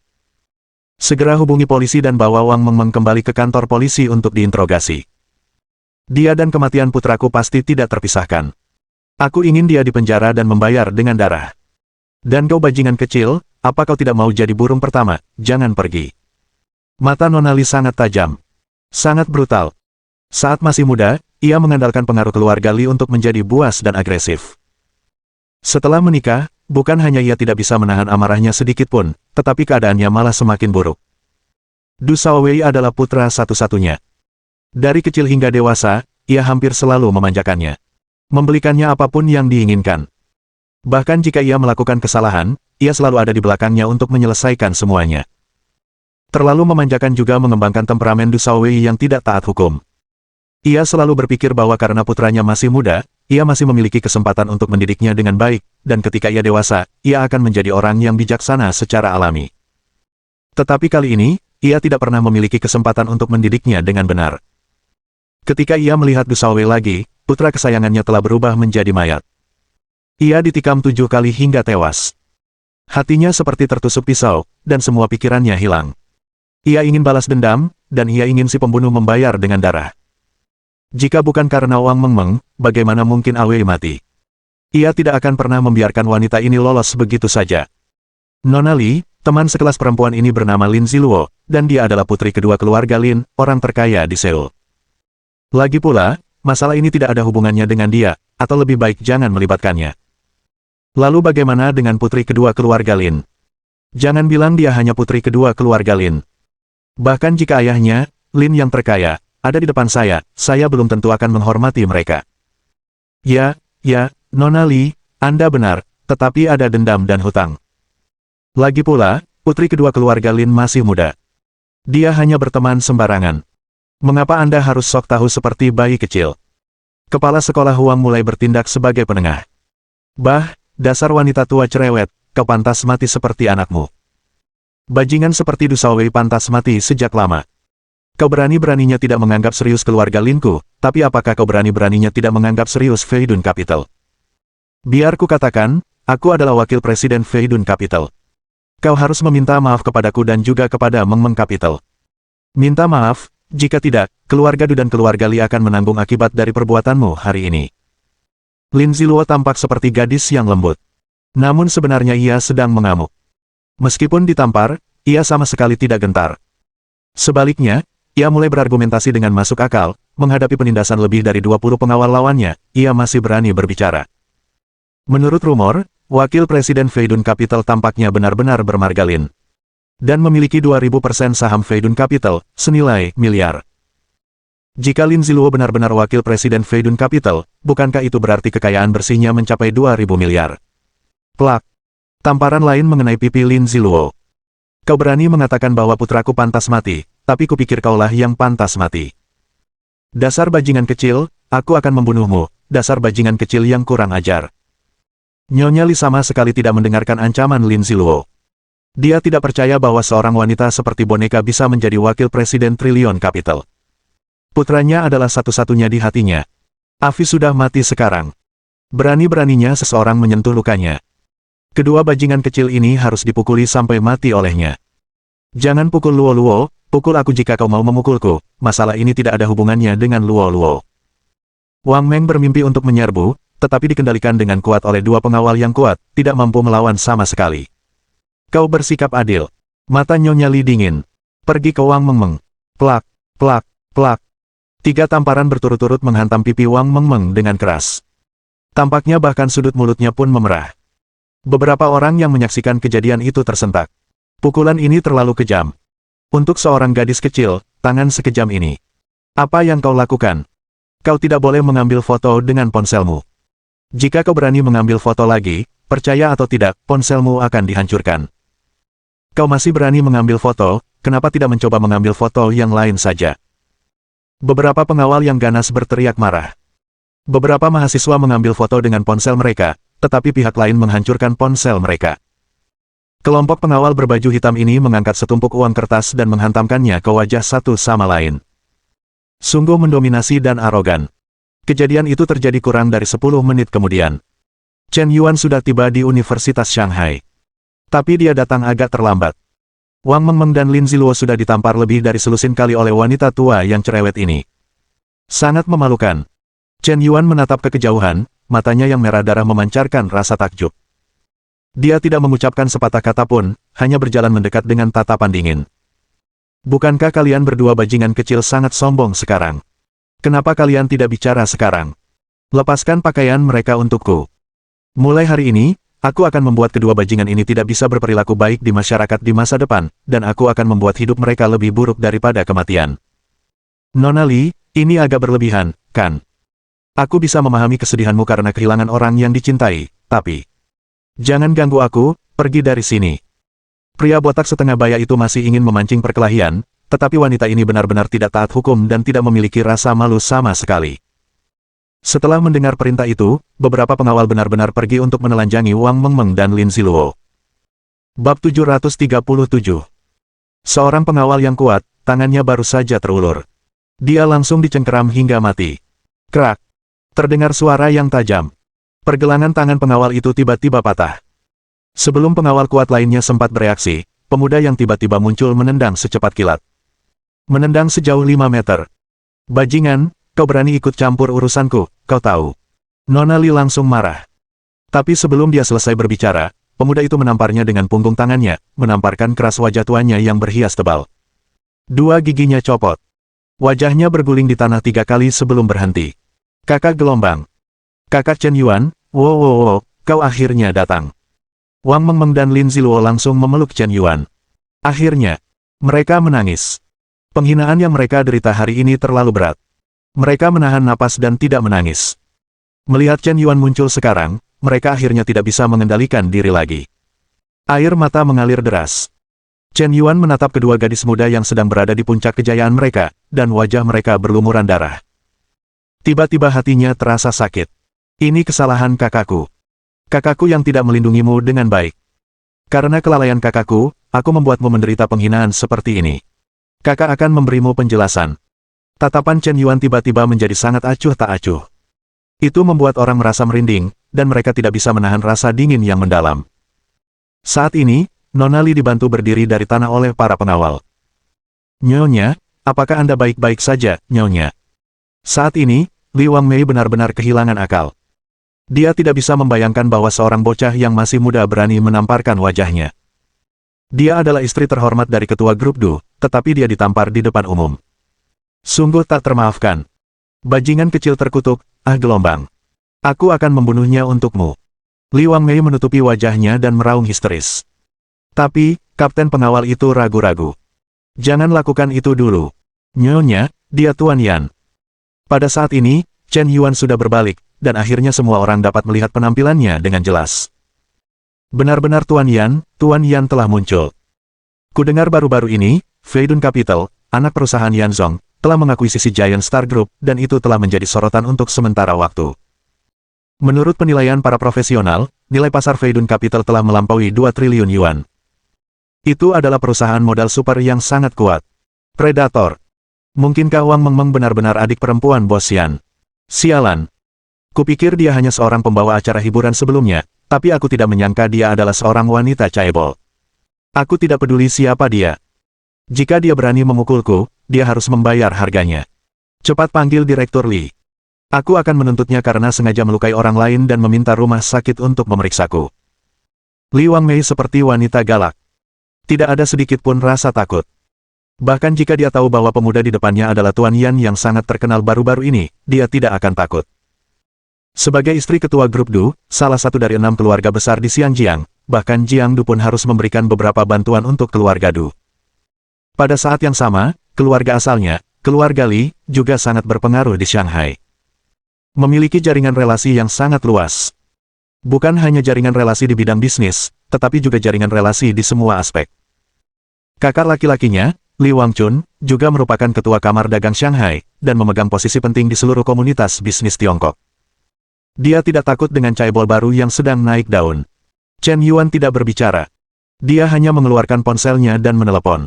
Segera hubungi polisi dan bawa Wang Mengmeng kembali ke kantor polisi untuk diinterogasi. Dia dan kematian putraku pasti tidak terpisahkan. Aku ingin dia dipenjara dan membayar dengan darah. Dan kau bajingan kecil, apa kau tidak mau jadi burung pertama? Jangan pergi. Mata Nona Li sangat tajam. Sangat brutal. Saat masih muda, ia mengandalkan pengaruh keluarga Li untuk menjadi buas dan agresif. Setelah menikah, bukan hanya ia tidak bisa menahan amarahnya sedikit pun, tetapi keadaannya malah semakin buruk. Du Shaowei adalah putra satu-satunya. Dari kecil hingga dewasa, ia hampir selalu memanjakannya. Membelikannya apapun yang diinginkan. Bahkan jika ia melakukan kesalahan, ia selalu ada di belakangnya untuk menyelesaikan semuanya. Terlalu memanjakan juga mengembangkan temperamen Du Shaowei yang tidak taat hukum. Ia selalu berpikir bahwa karena putranya masih muda, ia masih memiliki kesempatan untuk mendidiknya dengan baik, dan ketika ia dewasa, ia akan menjadi orang yang bijaksana secara alami. Tetapi kali ini, ia tidak pernah memiliki kesempatan untuk mendidiknya dengan benar. Ketika ia melihat Du Shaowei lagi, putra kesayangannya telah berubah menjadi mayat. Ia ditikam 7 kali hingga tewas. Hatinya seperti tertusuk pisau, dan semua pikirannya hilang. Ia ingin balas dendam, dan ia ingin si pembunuh membayar dengan darah. Jika bukan karena Wang Mengmeng, bagaimana mungkin Awei mati? Ia tidak akan pernah membiarkan wanita ini lolos begitu saja. Nona Li, teman sekelas perempuan ini bernama Lin Ziluo, dan dia adalah putri kedua keluarga Lin, orang terkaya di Seoul. Lagi pula, masalah ini tidak ada hubungannya dengan dia, atau lebih baik jangan melibatkannya. Lalu bagaimana dengan putri kedua keluarga Lin? Jangan bilang dia hanya putri kedua keluarga Lin. Bahkan jika ayahnya, Lin yang terkaya, ada di depan saya belum tentu akan menghormati mereka. Ya, Nona Li, Anda benar, tetapi ada dendam dan hutang. Lagi pula, putri kedua keluarga Lin masih muda. Dia hanya berteman sembarangan. Mengapa Anda harus sok tahu seperti bayi kecil? Kepala sekolah Huang mulai bertindak sebagai penengah. Bah, dasar wanita tua cerewet, kau pantas mati seperti anakmu. Bajingan seperti Du Shaowei pantas mati sejak lama. Kau berani-beraninya tidak menganggap serius keluarga Linku, tapi apakah kau berani-beraninya tidak menganggap serius Feidun Capital? Biar ku katakan, aku adalah wakil presiden Feidun Capital. Kau harus meminta maaf kepadaku dan juga kepada Mengmeng Capital. Minta maaf, jika tidak, keluarga Du dan keluarga Li akan menanggung akibat dari perbuatanmu hari ini. Lin Ziluo tampak seperti gadis yang lembut. Namun sebenarnya ia sedang mengamuk. Meskipun ditampar, ia sama sekali tidak gentar. Sebaliknya, ia mulai berargumentasi dengan masuk akal, menghadapi penindasan lebih dari 20 pengawal lawannya, ia masih berani berbicara. Menurut rumor, Wakil Presiden Feidun Capital tampaknya benar-benar bermargalin. Dan memiliki 2000% saham Feidun Capital, senilai miliar. Jika Lin Ziluo benar-benar wakil Presiden Feidun Capital, bukankah itu berarti kekayaan bersihnya mencapai 2000 miliar? Plak. Tamparan lain mengenai pipi Lin Ziluo. Kau berani mengatakan bahwa putraku pantas mati, tapi kupikir kaulah yang pantas mati. Dasar bajingan kecil, aku akan membunuhmu, dasar bajingan kecil yang kurang ajar. Nyonya Li sama sekali tidak mendengarkan ancaman Lin Ziluo. Dia tidak percaya bahwa seorang wanita seperti boneka bisa menjadi wakil presiden triliun kapital. Putranya adalah satu-satunya di hatinya. Afi sudah mati sekarang. Berani-beraninya seseorang menyentuh lukanya. Kedua bajingan kecil ini harus dipukuli sampai mati olehnya. Jangan pukul Luo, pukul aku jika kau mau memukulku, masalah ini tidak ada hubungannya dengan Luo. Wang Meng bermimpi untuk menyerbu, tetapi dikendalikan dengan kuat oleh dua pengawal yang kuat, tidak mampu melawan sama sekali. Kau bersikap adil. Mata Nyonya Li dingin. Pergi ke Wang Mengmeng. Plak, plak, plak. 3 tamparan berturut-turut menghantam pipi Wang Mengmeng dengan keras. Tampaknya bahkan sudut mulutnya pun memerah. Beberapa orang yang menyaksikan kejadian itu tersentak. Pukulan ini terlalu kejam. Untuk seorang gadis kecil, tangan sekejam ini. Apa yang kau lakukan? Kau tidak boleh mengambil foto dengan ponselmu. Jika kau berani mengambil foto lagi, percaya atau tidak, ponselmu akan dihancurkan. Kau masih berani mengambil foto, kenapa tidak mencoba mengambil foto yang lain saja? Beberapa pengawal yang ganas berteriak marah. Beberapa mahasiswa mengambil foto dengan ponsel mereka, tetapi pihak lain menghancurkan ponsel mereka. Kelompok pengawal berbaju hitam ini mengangkat setumpuk uang kertas dan menghantamkannya ke wajah satu sama lain. Sungguh mendominasi dan arogan. Kejadian itu terjadi kurang dari 10 menit kemudian. Chen Yuan sudah tiba di Universitas Shanghai. Tapi dia datang agak terlambat. Wang Mengmeng dan Lin Ziluo sudah ditampar lebih dari selusin kali oleh wanita tua yang cerewet ini. Sangat memalukan. Chen Yuan menatap ke kejauhan, matanya yang merah darah memancarkan rasa takjub. Dia tidak mengucapkan sepatah kata pun, hanya berjalan mendekat dengan tatapan dingin. Bukankah kalian berdua bajingan kecil sangat sombong sekarang? Kenapa kalian tidak bicara sekarang? Lepaskan pakaian mereka untukku. Mulai hari ini, aku akan membuat kedua bajingan ini tidak bisa berperilaku baik di masyarakat di masa depan, dan aku akan membuat hidup mereka lebih buruk daripada kematian. Nona Li, ini agak berlebihan, kan? Aku bisa memahami kesedihanmu karena kehilangan orang yang dicintai, tapi... Jangan ganggu aku, pergi dari sini. Pria botak setengah baya itu masih ingin memancing perkelahian, tetapi wanita ini benar-benar tidak taat hukum dan tidak memiliki rasa malu sama sekali. Setelah mendengar perintah itu, beberapa pengawal benar-benar pergi untuk menelanjangi Wang Mengmeng dan Lin Ziluo. Bab 737. Seorang pengawal yang kuat, tangannya baru saja terulur. Dia langsung dicengkeram hingga mati. Krak! Terdengar suara yang tajam. Pergelangan tangan pengawal itu tiba-tiba patah. Sebelum pengawal kuat lainnya sempat bereaksi, pemuda yang tiba-tiba muncul menendang secepat kilat. Menendang sejauh 5 meter. Bajingan, kau berani ikut campur urusanku, kau tahu. Nona Li langsung marah. Tapi sebelum dia selesai berbicara, pemuda itu menamparnya dengan punggung tangannya, menamparkan keras wajah tuanya yang berhias tebal. 2 giginya copot. Wajahnya berguling di tanah 3 kali sebelum berhenti. Kakak gelombang. Kakak Chen Yuan, wow, kau akhirnya datang. Wang Mengmeng dan Lin Ziluo langsung memeluk Chen Yuan. Akhirnya, mereka menangis. Penghinaan yang mereka derita hari ini terlalu berat. Mereka menahan napas dan tidak menangis. Melihat Chen Yuan muncul sekarang, mereka akhirnya tidak bisa mengendalikan diri lagi. Air mata mengalir deras. Chen Yuan menatap kedua gadis muda yang sedang berada di puncak kejayaan mereka, dan wajah mereka berlumuran darah. Tiba-tiba hatinya terasa sakit. Ini kesalahan kakakku. Kakakku yang tidak melindungimu dengan baik. Karena kelalaian kakakku, aku membuatmu menderita penghinaan seperti ini. Kakak akan memberimu penjelasan. Tatapan Chen Yuan tiba-tiba menjadi sangat acuh tak acuh. Itu membuat orang merasa merinding, dan mereka tidak bisa menahan rasa dingin yang mendalam. Saat ini, Nona Li dibantu berdiri dari tanah oleh para pengawal. Nyonya, apakah Anda baik-baik saja, Nyonya? Saat ini, Li Wangmei benar-benar kehilangan akal. Dia tidak bisa membayangkan bahwa seorang bocah yang masih muda berani menamparkan wajahnya. Dia adalah istri terhormat dari ketua grup Du, tetapi dia ditampar di depan umum. Sungguh tak termaafkan. Bajingan kecil terkutuk, gelombang. Aku akan membunuhnya untukmu. Li Wangmei menutupi wajahnya dan meraung histeris. Tapi, kapten pengawal itu ragu-ragu. Jangan lakukan itu dulu. Nyonya, dia Tuan Yan. Pada saat ini, Chen Yuan sudah berbalik, dan akhirnya semua orang dapat melihat penampilannya dengan jelas. Benar-benar Tuan Yan telah muncul. Kudengar baru-baru ini, Feidun Capital, anak perusahaan Yanzong, telah mengakuisisi Giant Star Group, dan itu telah menjadi sorotan untuk sementara waktu. Menurut penilaian para profesional, nilai pasar Feidun Capital telah melampaui 2 triliun yuan. Itu adalah perusahaan modal super yang sangat kuat. Predator. Mungkinkah Wang Mengmeng benar-benar adik perempuan Bos Yan? Sialan. Kupikir dia hanya seorang pembawa acara hiburan sebelumnya, tapi aku tidak menyangka dia adalah seorang wanita caebol. Aku tidak peduli siapa dia. Jika dia berani memukulku, dia harus membayar harganya. Cepat panggil Direktur Li. Aku akan menuntutnya karena sengaja melukai orang lain dan meminta rumah sakit untuk memeriksaku. Li Wangmei seperti wanita galak. Tidak ada sedikit pun rasa takut. Bahkan jika dia tahu bahwa pemuda di depannya adalah Tuan Yan yang sangat terkenal baru-baru ini, dia tidak akan takut. Sebagai istri ketua grup Du, salah satu dari 6 keluarga besar di Xianjiang, bahkan Jiang Du pun harus memberikan beberapa bantuan untuk keluarga Du. Pada saat yang sama, keluarga asalnya, keluarga Li, juga sangat berpengaruh di Shanghai. Memiliki jaringan relasi yang sangat luas. Bukan hanya jaringan relasi di bidang bisnis, tetapi juga jaringan relasi di semua aspek. Kakak laki-lakinya, Li Wangchun, juga merupakan ketua Kamar Dagang Shanghai, dan memegang posisi penting di seluruh komunitas bisnis Tiongkok. Dia tidak takut dengan caebol baru yang sedang naik daun. Chen Yuan tidak berbicara. Dia hanya mengeluarkan ponselnya dan menelepon.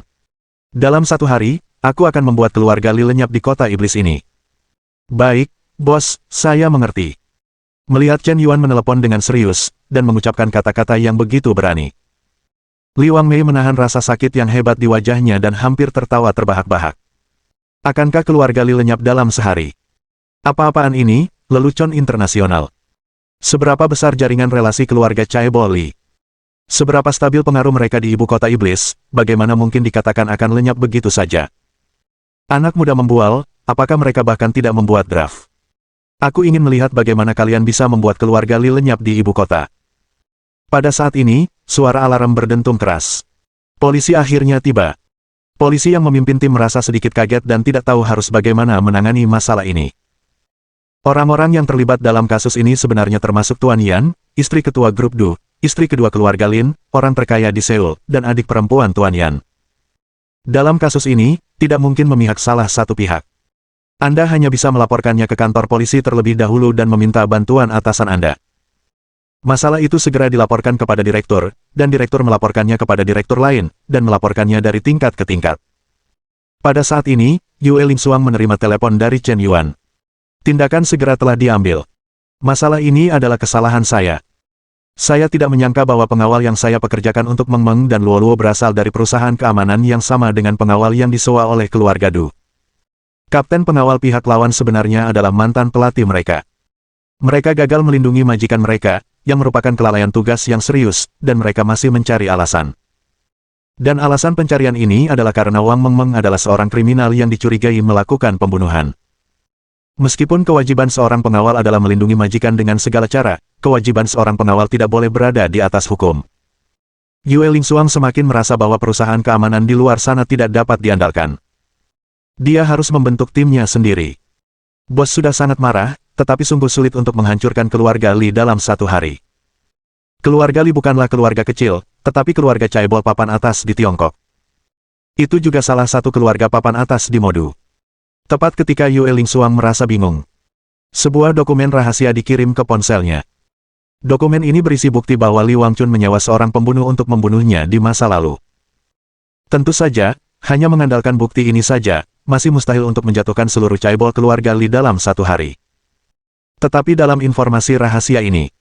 Dalam 1 hari, aku akan membuat keluarga Li lenyap di kota iblis ini. Baik, Bos, saya mengerti. Melihat Chen Yuan menelepon dengan serius, dan mengucapkan kata-kata yang begitu berani. Li Wangmei menahan rasa sakit yang hebat di wajahnya dan hampir tertawa terbahak-bahak. Akankah keluarga Li lenyap dalam sehari? Apa-apaan ini, lelucon internasional? Seberapa besar jaringan relasi keluarga caebol Li? Seberapa stabil pengaruh mereka di ibu kota iblis, bagaimana mungkin dikatakan akan lenyap begitu saja? Anak muda membual, apakah mereka bahkan tidak membuat draft? Aku ingin melihat bagaimana kalian bisa membuat keluarga Li lenyap di ibu kota. Pada saat ini, suara alarm berdentum keras. Polisi akhirnya tiba. Polisi yang memimpin tim merasa sedikit kaget dan tidak tahu harus bagaimana menangani masalah ini. Orang-orang yang terlibat dalam kasus ini sebenarnya termasuk Tuan Yan, istri ketua grup Du, istri kedua keluarga Lin, orang terkaya di Seoul, dan adik perempuan Tuan Yan. Dalam kasus ini, tidak mungkin memihak salah satu pihak. Anda hanya bisa melaporkannya ke kantor polisi terlebih dahulu dan meminta bantuan atasan Anda. Masalah itu segera dilaporkan kepada direktur, dan direktur melaporkannya kepada direktur lain, dan melaporkannya dari tingkat ke tingkat. Pada saat ini, Yue Lingsuang menerima telepon dari Chen Yuan. Tindakan segera telah diambil. Masalah ini adalah kesalahan saya. Saya tidak menyangka bahwa pengawal yang saya pekerjakan untuk Meng Meng dan Luo Luo berasal dari perusahaan keamanan yang sama dengan pengawal yang disewa oleh keluarga Du. Kapten pengawal pihak lawan sebenarnya adalah mantan pelatih mereka. Mereka gagal melindungi majikan mereka, yang merupakan kelalaian tugas yang serius, dan mereka masih mencari alasan. Dan alasan pencarian ini adalah karena Wang Mengmeng adalah seorang kriminal yang dicurigai melakukan pembunuhan. Meskipun kewajiban seorang pengawal adalah melindungi majikan dengan segala cara, kewajiban seorang pengawal tidak boleh berada di atas hukum. Yue Lingsuang semakin merasa bahwa perusahaan keamanan di luar sana tidak dapat diandalkan. Dia harus membentuk timnya sendiri. Bos sudah sangat marah, tetapi sungguh sulit untuk menghancurkan keluarga Li dalam 1 hari. Keluarga Li bukanlah keluarga kecil, tetapi keluarga caebol papan atas di Tiongkok. Itu juga salah satu keluarga papan atas di Modu. Tepat ketika Yue Lingsuang merasa bingung. Sebuah dokumen rahasia dikirim ke ponselnya. Dokumen ini berisi bukti bahwa Li Wangchun menyewa seorang pembunuh untuk membunuhnya di masa lalu. Tentu saja, hanya mengandalkan bukti ini saja, masih mustahil untuk menjatuhkan seluruh caebol keluarga Li dalam 1 hari. Tetapi dalam informasi rahasia ini,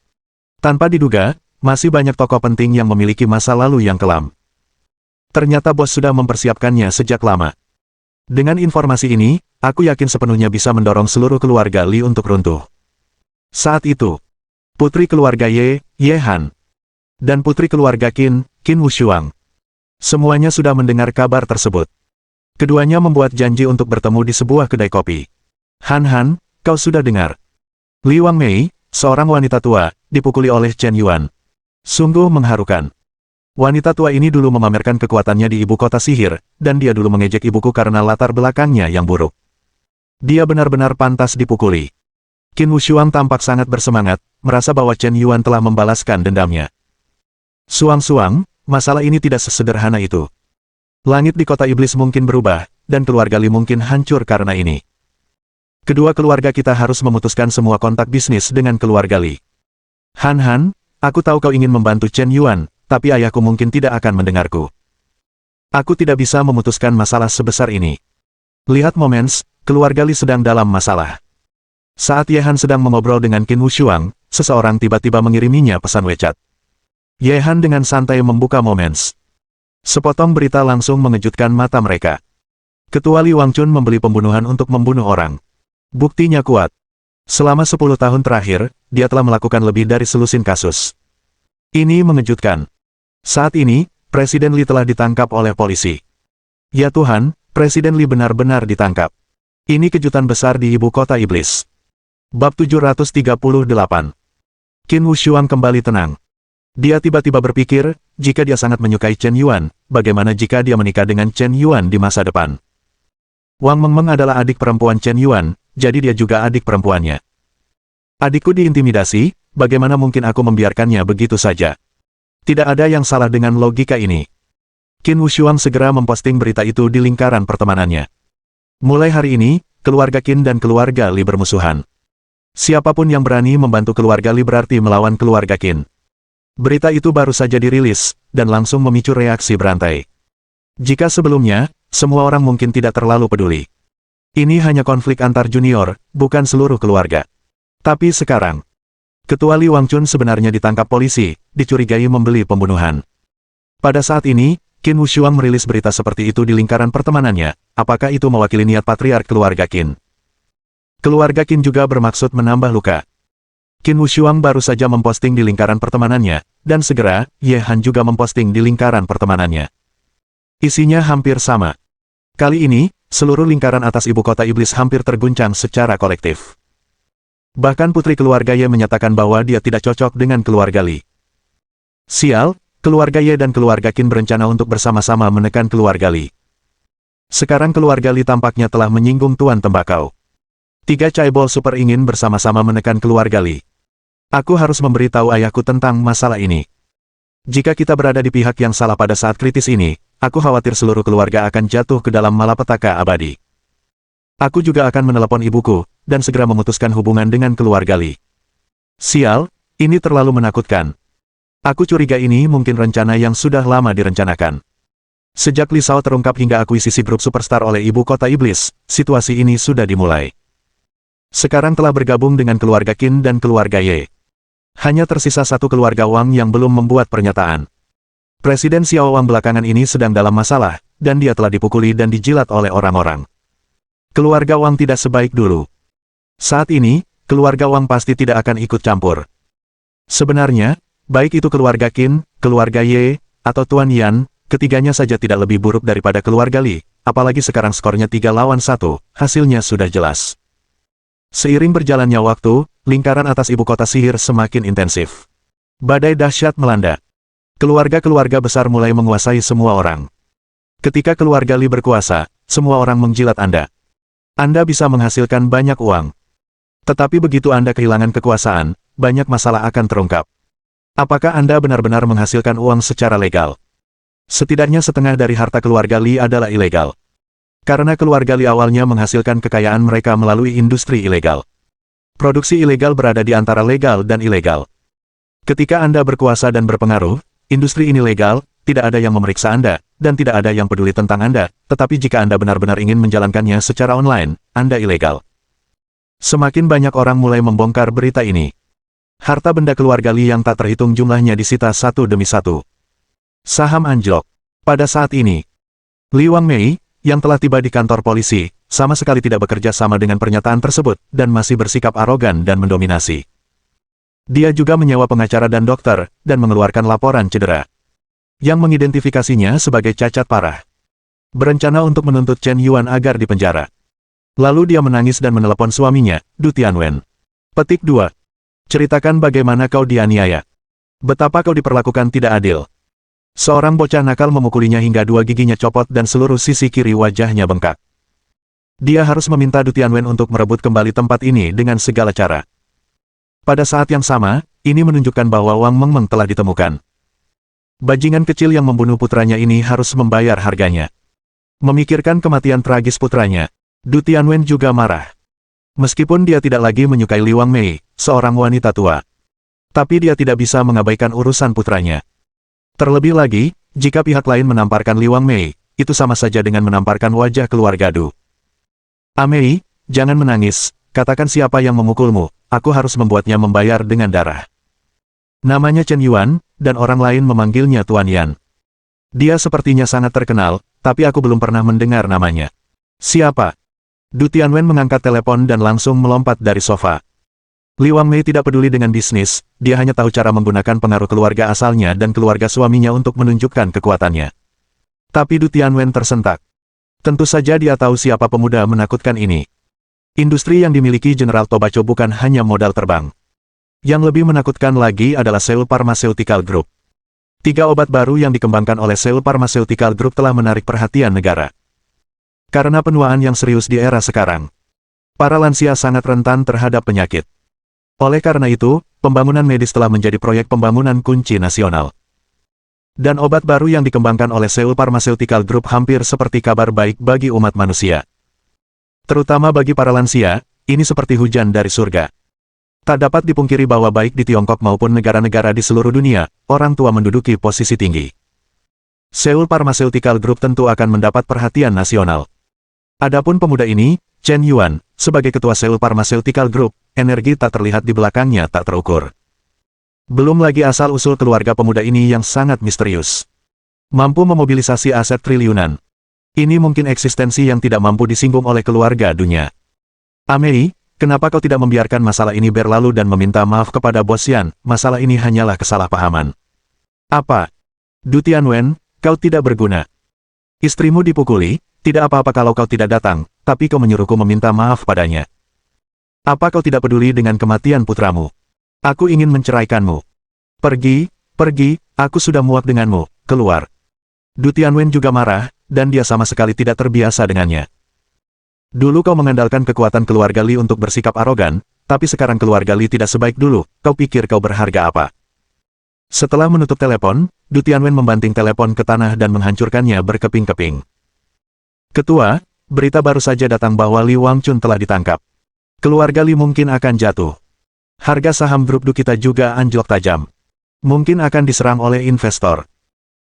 tanpa diduga, masih banyak tokoh penting yang memiliki masa lalu yang kelam. Ternyata bos sudah mempersiapkannya sejak lama. Dengan informasi ini, aku yakin sepenuhnya bisa mendorong seluruh keluarga Li untuk runtuh. Saat itu, putri keluarga Ye Han, dan putri keluarga Qin Wushuang, semuanya sudah mendengar kabar tersebut. Keduanya membuat janji untuk bertemu di sebuah kedai kopi. Han, kau sudah dengar? Li Wangmei, seorang wanita tua, dipukuli oleh Chen Yuan. Sungguh mengharukan. Wanita tua ini dulu memamerkan kekuatannya di ibu kota sihir, dan dia dulu mengejek ibuku karena latar belakangnya yang buruk. Dia benar-benar pantas dipukuli. Qin Wushuang tampak sangat bersemangat, merasa bahwa Chen Yuan telah membalaskan dendamnya. Suang-suang, masalah ini tidak sesederhana itu. Langit di kota iblis mungkin berubah, dan keluarga Li mungkin hancur karena ini. Kedua keluarga kita harus memutuskan semua kontak bisnis dengan keluarga Li. Han, aku tahu kau ingin membantu Chen Yuan, tapi ayahku mungkin tidak akan mendengarku. Aku tidak bisa memutuskan masalah sebesar ini. Lihat Moments, keluarga Li sedang dalam masalah. Saat Ye Han sedang mengobrol dengan Qin Wushuang, seseorang tiba-tiba mengiriminya pesan WeChat. Ye Han dengan santai membuka Moments. Sepotong berita langsung mengejutkan mata mereka. Ketua Li Wangchun membeli pembunuhan untuk membunuh orang. Buktinya kuat. Selama 10 tahun terakhir, dia telah melakukan lebih dari selusin kasus. Ini mengejutkan. Saat ini, Presiden Li telah ditangkap oleh polisi. Ya Tuhan, Presiden Li benar-benar ditangkap. Ini kejutan besar di ibu kota iblis. Bab 738. Qin Wushuang kembali tenang. Dia tiba-tiba berpikir, jika dia sangat menyukai Chen Yuan, bagaimana jika dia menikah dengan Chen Yuan di masa depan? Wang Mengmeng adalah adik perempuan Chen Yuan, jadi dia juga adik perempuannya. Adikku diintimidasi, bagaimana mungkin aku membiarkannya begitu saja? Tidak ada yang salah dengan logika ini. Qin Wushuang segera memposting berita itu di lingkaran pertemanannya. Mulai hari ini, keluarga Qin dan keluarga Li bermusuhan. Siapapun yang berani membantu keluarga Li berarti melawan keluarga Qin. Berita itu baru saja dirilis, dan langsung memicu reaksi berantai. Jika sebelumnya, semua orang mungkin tidak terlalu peduli. Ini hanya konflik antar junior, bukan seluruh keluarga. Tapi sekarang, Ketua Li Wangchun sebenarnya ditangkap polisi, dicurigai membeli pembunuhan. Pada saat ini, Qin Wushuang merilis berita seperti itu di lingkaran pertemanannya, apakah itu mewakili niat patriark keluarga Qin? Keluarga Qin juga bermaksud menambah luka. Qin Wushuang baru saja memposting di lingkaran pertemanannya, dan segera, Ye Han juga memposting di lingkaran pertemanannya. Isinya hampir sama. Kali ini, seluruh lingkaran atas ibu kota iblis hampir terguncang secara kolektif. Bahkan putri keluarga Ye menyatakan bahwa dia tidak cocok dengan keluarga Li. Sial, keluarga Ye dan keluarga Qin berencana untuk bersama-sama menekan keluarga Li. Sekarang keluarga Li tampaknya telah menyinggung Tuan Tembakau. 3 caibol super ingin bersama-sama menekan keluarga Li. Aku harus memberitahu ayahku tentang masalah ini. Jika kita berada di pihak yang salah pada saat kritis ini, aku khawatir seluruh keluarga akan jatuh ke dalam malapetaka abadi. Aku juga akan menelepon ibuku, dan segera memutuskan hubungan dengan keluarga Li. Sial, ini terlalu menakutkan. Aku curiga ini mungkin rencana yang sudah lama direncanakan. Sejak Li Shao terungkap hingga akuisisi grup superstar oleh ibu kota iblis, situasi ini sudah dimulai. Sekarang telah bergabung dengan keluarga Qin dan keluarga Ye. Hanya tersisa satu keluarga Wang yang belum membuat pernyataan. Presiden Xiao Wang belakangan ini sedang dalam masalah, dan dia telah dipukuli dan dijilat oleh orang-orang. Keluarga Wang tidak sebaik dulu. Saat ini, keluarga Wang pasti tidak akan ikut campur. Sebenarnya, baik itu keluarga Qin, keluarga Ye, atau Tuan Yan, ketiganya saja tidak lebih buruk daripada keluarga Li, apalagi sekarang skornya 3 lawan 1, hasilnya sudah jelas. Seiring berjalannya waktu, lingkaran atas ibu kota sihir semakin intensif. Badai dahsyat melanda. Keluarga-keluarga besar mulai menguasai semua orang. Ketika keluarga Li berkuasa, semua orang menjilat Anda. Anda bisa menghasilkan banyak uang. Tetapi begitu Anda kehilangan kekuasaan, banyak masalah akan terungkap. Apakah Anda benar-benar menghasilkan uang secara legal? Setidaknya setengah dari harta keluarga Li adalah ilegal. Karena keluarga Li awalnya menghasilkan kekayaan mereka melalui industri ilegal. Produksi ilegal berada di antara legal dan ilegal. Ketika Anda berkuasa dan berpengaruh, industri ini legal, tidak ada yang memeriksa Anda, dan tidak ada yang peduli tentang Anda, tetapi jika Anda benar-benar ingin menjalankannya secara online, Anda ilegal. Semakin banyak orang mulai membongkar berita ini. Harta benda keluarga Li yang tak terhitung jumlahnya disita satu demi satu. Saham anjlok. Pada saat ini, Li Wangmei, yang telah tiba di kantor polisi, sama sekali tidak bekerja sama dengan pernyataan tersebut, dan masih bersikap arogan dan mendominasi. Dia juga menyewa pengacara dan dokter, dan mengeluarkan laporan cedera, yang mengidentifikasinya sebagai cacat parah. Berencana untuk menuntut Chen Yuan agar dipenjara. Lalu dia menangis dan menelepon suaminya, Du Tianwen. Petik 2. Ceritakan bagaimana kau dianiaya. Betapa kau diperlakukan tidak adil. Seorang bocah nakal memukulinya hingga dua giginya copot dan seluruh sisi kiri wajahnya bengkak. Dia harus meminta Du Tianwen untuk merebut kembali tempat ini dengan segala cara. Pada saat yang sama, ini menunjukkan bahwa Wang Mengmeng telah ditemukan. Bajingan kecil yang membunuh putranya ini harus membayar harganya. Memikirkan kematian tragis putranya, Du Tianwen juga marah. Meskipun dia tidak lagi menyukai Li Wangmei, seorang wanita tua. Tapi dia tidak bisa mengabaikan urusan putranya. Terlebih lagi, jika pihak lain menamparkan Li Wangmei, itu sama saja dengan menamparkan wajah keluarga Du. Amei, jangan menangis, katakan siapa yang memukulmu, aku harus membuatnya membayar dengan darah. Namanya Chen Yuan, dan orang lain memanggilnya Tuan Yan. Dia sepertinya sangat terkenal, tapi aku belum pernah mendengar namanya. Siapa? Du Tianwen mengangkat telepon dan langsung melompat dari sofa. Li Wangmei tidak peduli dengan bisnis, dia hanya tahu cara menggunakan pengaruh keluarga asalnya dan keluarga suaminya untuk menunjukkan kekuatannya. Tapi Du Tianwen tersentak. Tentu saja dia tahu siapa pemuda menakutkan ini. Industri yang dimiliki Jenderal Tobacho bukan hanya modal terbang. Yang lebih menakutkan lagi adalah Seoul Pharmaceutical Group. 3 obat baru yang dikembangkan oleh Seoul Pharmaceutical Group telah menarik perhatian negara. Karena penuaan yang serius di era sekarang, para lansia sangat rentan terhadap penyakit. Oleh karena itu, pembangunan medis telah menjadi proyek pembangunan kunci nasional. Dan obat baru yang dikembangkan oleh Seoul Pharmaceutical Group hampir seperti kabar baik bagi umat manusia. Terutama bagi para lansia, ini seperti hujan dari surga. Tak dapat dipungkiri bahwa baik di Tiongkok maupun negara-negara di seluruh dunia, orang tua menduduki posisi tinggi. Seoul Pharmaceutical Group tentu akan mendapat perhatian nasional. Adapun pemuda ini, Chen Yuan, sebagai ketua Seoul Pharmaceutical Group, energi tak terlihat di belakangnya tak terukur. Belum lagi asal-usul keluarga pemuda ini yang sangat misterius. Mampu memobilisasi aset triliunan. Ini mungkin eksistensi yang tidak mampu disinggung oleh keluarga dunia. Amei, kenapa kau tidak membiarkan masalah ini berlalu dan meminta maaf kepada Bos Yan? Masalah ini hanyalah kesalahpahaman. Apa? Du Tianwen, kau tidak berguna. Istrimu dipukuli, tidak apa-apa kalau kau tidak datang, tapi kau menyuruhku meminta maaf padanya. Apa kau tidak peduli dengan kematian putramu? Aku ingin menceraikanmu. Pergi, pergi, aku sudah muak denganmu, keluar. Du Tianwen juga marah, dan dia sama sekali tidak terbiasa dengannya. Dulu kau mengandalkan kekuatan keluarga Li untuk bersikap arogan, tapi sekarang keluarga Li tidak sebaik dulu, kau pikir kau berharga apa? Setelah menutup telepon, Du Tianwen membanting telepon ke tanah dan menghancurkannya berkeping-keping. Ketua, berita baru saja datang bahwa Li Wangchun telah ditangkap. Keluarga Li mungkin akan jatuh. Harga saham grup Du kita juga anjlok tajam. Mungkin akan diserang oleh investor.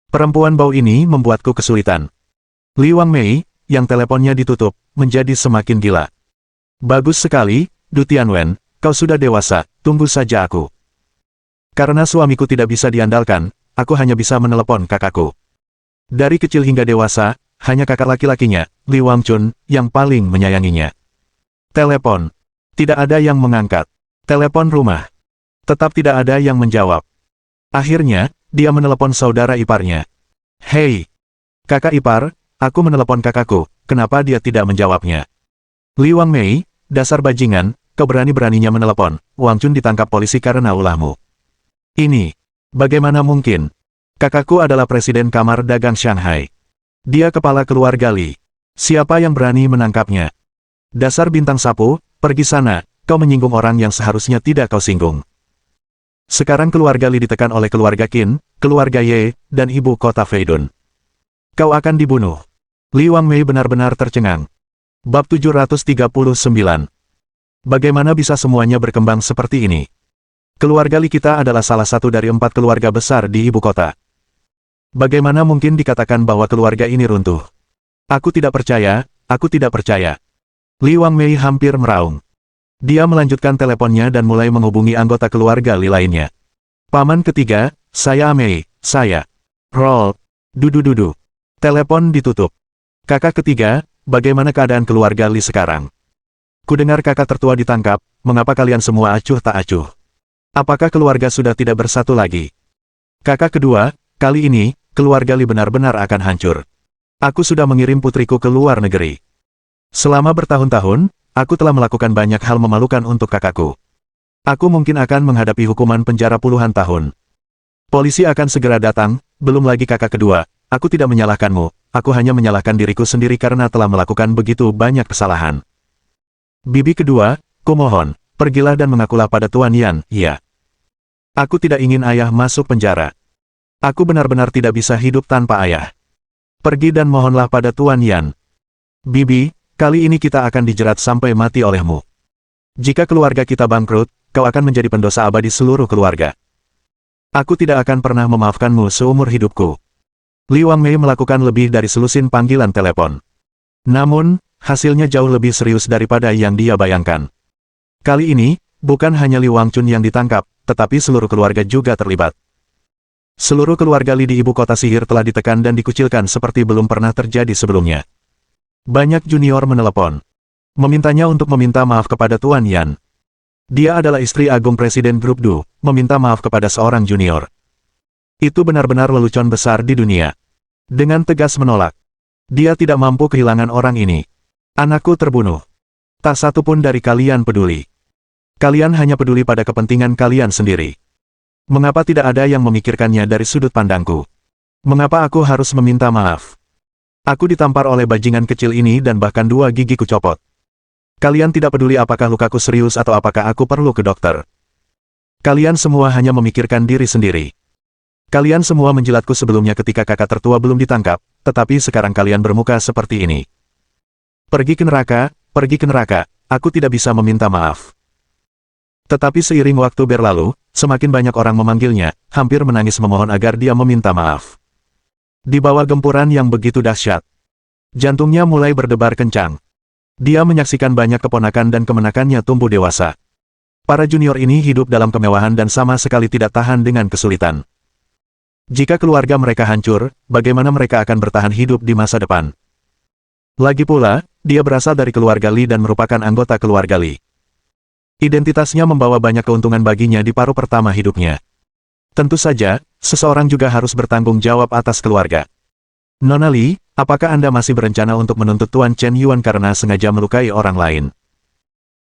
Perempuan bau ini membuatku kesulitan. Li Wangmei, yang teleponnya ditutup, menjadi semakin gila. Bagus sekali, Du Tianwen, kau sudah dewasa, tunggu saja aku. Karena suamiku tidak bisa diandalkan, aku hanya bisa menelepon kakakku. Dari kecil hingga dewasa, hanya kakak laki-lakinya, Li Wangchun, yang paling menyayanginya. Telepon. Tidak ada yang mengangkat. Telepon rumah. Tetap tidak ada yang menjawab. Akhirnya, dia menelepon saudara iparnya. Hei, kakak ipar, aku menelepon kakakku, kenapa dia tidak menjawabnya? Li Wangmei, dasar bajingan, kau berani-beraninya menelepon, Wangchun ditangkap polisi karena ulahmu. Ini, bagaimana mungkin? Kakakku adalah presiden Kamar Dagang Shanghai. Dia kepala keluarga Li. Siapa yang berani menangkapnya? Dasar bintang sapu, pergi sana. Kau menyinggung orang yang seharusnya tidak kau singgung. Sekarang keluarga Li ditekan oleh keluarga Qin, keluarga Ye, dan ibu kota Feidun. Kau akan dibunuh. Li Wangmei benar-benar tercengang. Bab 739. Bagaimana bisa semuanya berkembang seperti ini? Keluarga Li kita adalah salah satu dari 4 keluarga besar di ibu kota. Bagaimana mungkin dikatakan bahwa keluarga ini runtuh? Aku tidak percaya, aku tidak percaya. Li Wangmei hampir meraung. Dia melanjutkan teleponnya dan mulai menghubungi anggota keluarga Li lainnya. Paman ketiga, saya Amei, saya. Roll. Dudu-dudu. Telepon ditutup. Kakak ketiga, bagaimana keadaan keluarga Li sekarang? Kudengar kakak tertua ditangkap, mengapa kalian semua acuh tak acuh? Apakah keluarga sudah tidak bersatu lagi? Kakak kedua, kali ini, keluarga Li benar-benar akan hancur. Aku sudah mengirim putriku ke luar negeri. Selama bertahun-tahun, aku telah melakukan banyak hal memalukan untuk kakakku. Aku mungkin akan menghadapi hukuman penjara puluhan tahun. Polisi akan segera datang, belum lagi kakak kedua. Aku tidak menyalahkanmu, aku hanya menyalahkan diriku sendiri karena telah melakukan begitu banyak kesalahan. Bibi kedua, kumohon, pergilah dan mengakulah pada Tuan Yan, iya. Aku tidak ingin ayah masuk penjara. Aku benar-benar tidak bisa hidup tanpa ayah. Pergi dan mohonlah pada Tuan Yan. Bibi, kali ini kita akan dijerat sampai mati olehmu. Jika keluarga kita bangkrut, kau akan menjadi pendosa abadi seluruh keluarga. Aku tidak akan pernah memaafkanmu seumur hidupku. Li Wangmei melakukan lebih dari selusin panggilan telepon. Namun, hasilnya jauh lebih serius daripada yang dia bayangkan. Kali ini, bukan hanya Li Wangchun yang ditangkap, tetapi seluruh keluarga juga terlibat. Seluruh keluarga Li di ibu kota sihir telah ditekan dan dikucilkan seperti belum pernah terjadi sebelumnya. Banyak junior menelepon, memintanya untuk meminta maaf kepada Tuan Yan. Dia adalah istri agung Presiden Grup Du, meminta maaf kepada seorang junior. Itu benar-benar lelucon besar di dunia. Dengan tegas menolak. Dia tidak mampu kehilangan orang ini. Anakku terbunuh. Tak satu pun dari kalian peduli. Kalian hanya peduli pada kepentingan kalian sendiri. Mengapa tidak ada yang memikirkannya dari sudut pandangku? Mengapa aku harus meminta maaf? Aku ditampar oleh bajingan kecil ini dan bahkan 2 gigiku copot. Kalian tidak peduli apakah lukaku serius atau apakah aku perlu ke dokter. Kalian semua hanya memikirkan diri sendiri. Kalian semua menjilatku sebelumnya ketika kakak tertua belum ditangkap, tetapi sekarang kalian bermuka seperti ini. Pergi ke neraka, aku tidak bisa meminta maaf. Tetapi seiring waktu berlalu, semakin banyak orang memanggilnya, hampir menangis memohon agar dia meminta maaf. Di bawah gempuran yang begitu dahsyat, jantungnya mulai berdebar kencang. Dia menyaksikan banyak keponakan dan kemenakannya tumbuh dewasa. Para junior ini hidup dalam kemewahan dan sama sekali tidak tahan dengan kesulitan. Jika keluarga mereka hancur, bagaimana mereka akan bertahan hidup di masa depan? Lagi pula, dia berasal dari keluarga Li dan merupakan anggota keluarga Li. Identitasnya membawa banyak keuntungan baginya di paruh pertama hidupnya. Tentu saja, seseorang juga harus bertanggung jawab atas keluarga. Nona Li, apakah Anda masih berencana untuk menuntut Tuan Chen Yuan karena sengaja melukai orang lain?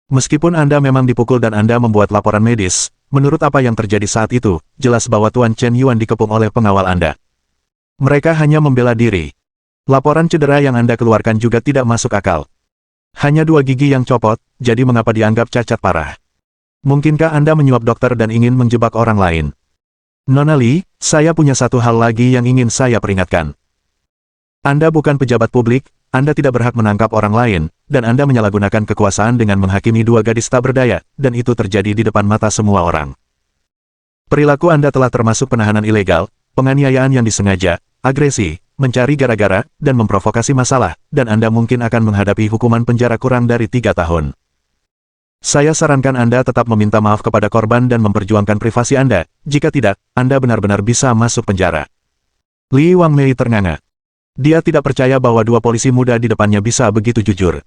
Meskipun Anda memang dipukul dan Anda membuat laporan medis, menurut apa yang terjadi saat itu, jelas bahwa Tuan Chen Yuan dikepung oleh pengawal Anda. Mereka hanya membela diri. Laporan cedera yang Anda keluarkan juga tidak masuk akal. Hanya 2 gigi yang copot, jadi mengapa dianggap cacat parah? Mungkinkah Anda menyuap dokter dan ingin menjebak orang lain? Nona Li, saya punya satu hal lagi yang ingin saya peringatkan. Anda bukan pejabat publik, Anda tidak berhak menangkap orang lain, dan Anda menyalahgunakan kekuasaan dengan menghakimi 2 gadis tak berdaya, dan itu terjadi di depan mata semua orang. Perilaku Anda telah termasuk penahanan ilegal, penganiayaan yang disengaja, agresi, mencari gara-gara, dan memprovokasi masalah, dan Anda mungkin akan menghadapi hukuman penjara kurang dari 3 tahun. Saya sarankan Anda tetap meminta maaf kepada korban dan memperjuangkan privasi Anda, jika tidak, Anda benar-benar bisa masuk penjara. Li Wangmei ternganga. Dia tidak percaya bahwa 2 polisi muda di depannya bisa begitu jujur.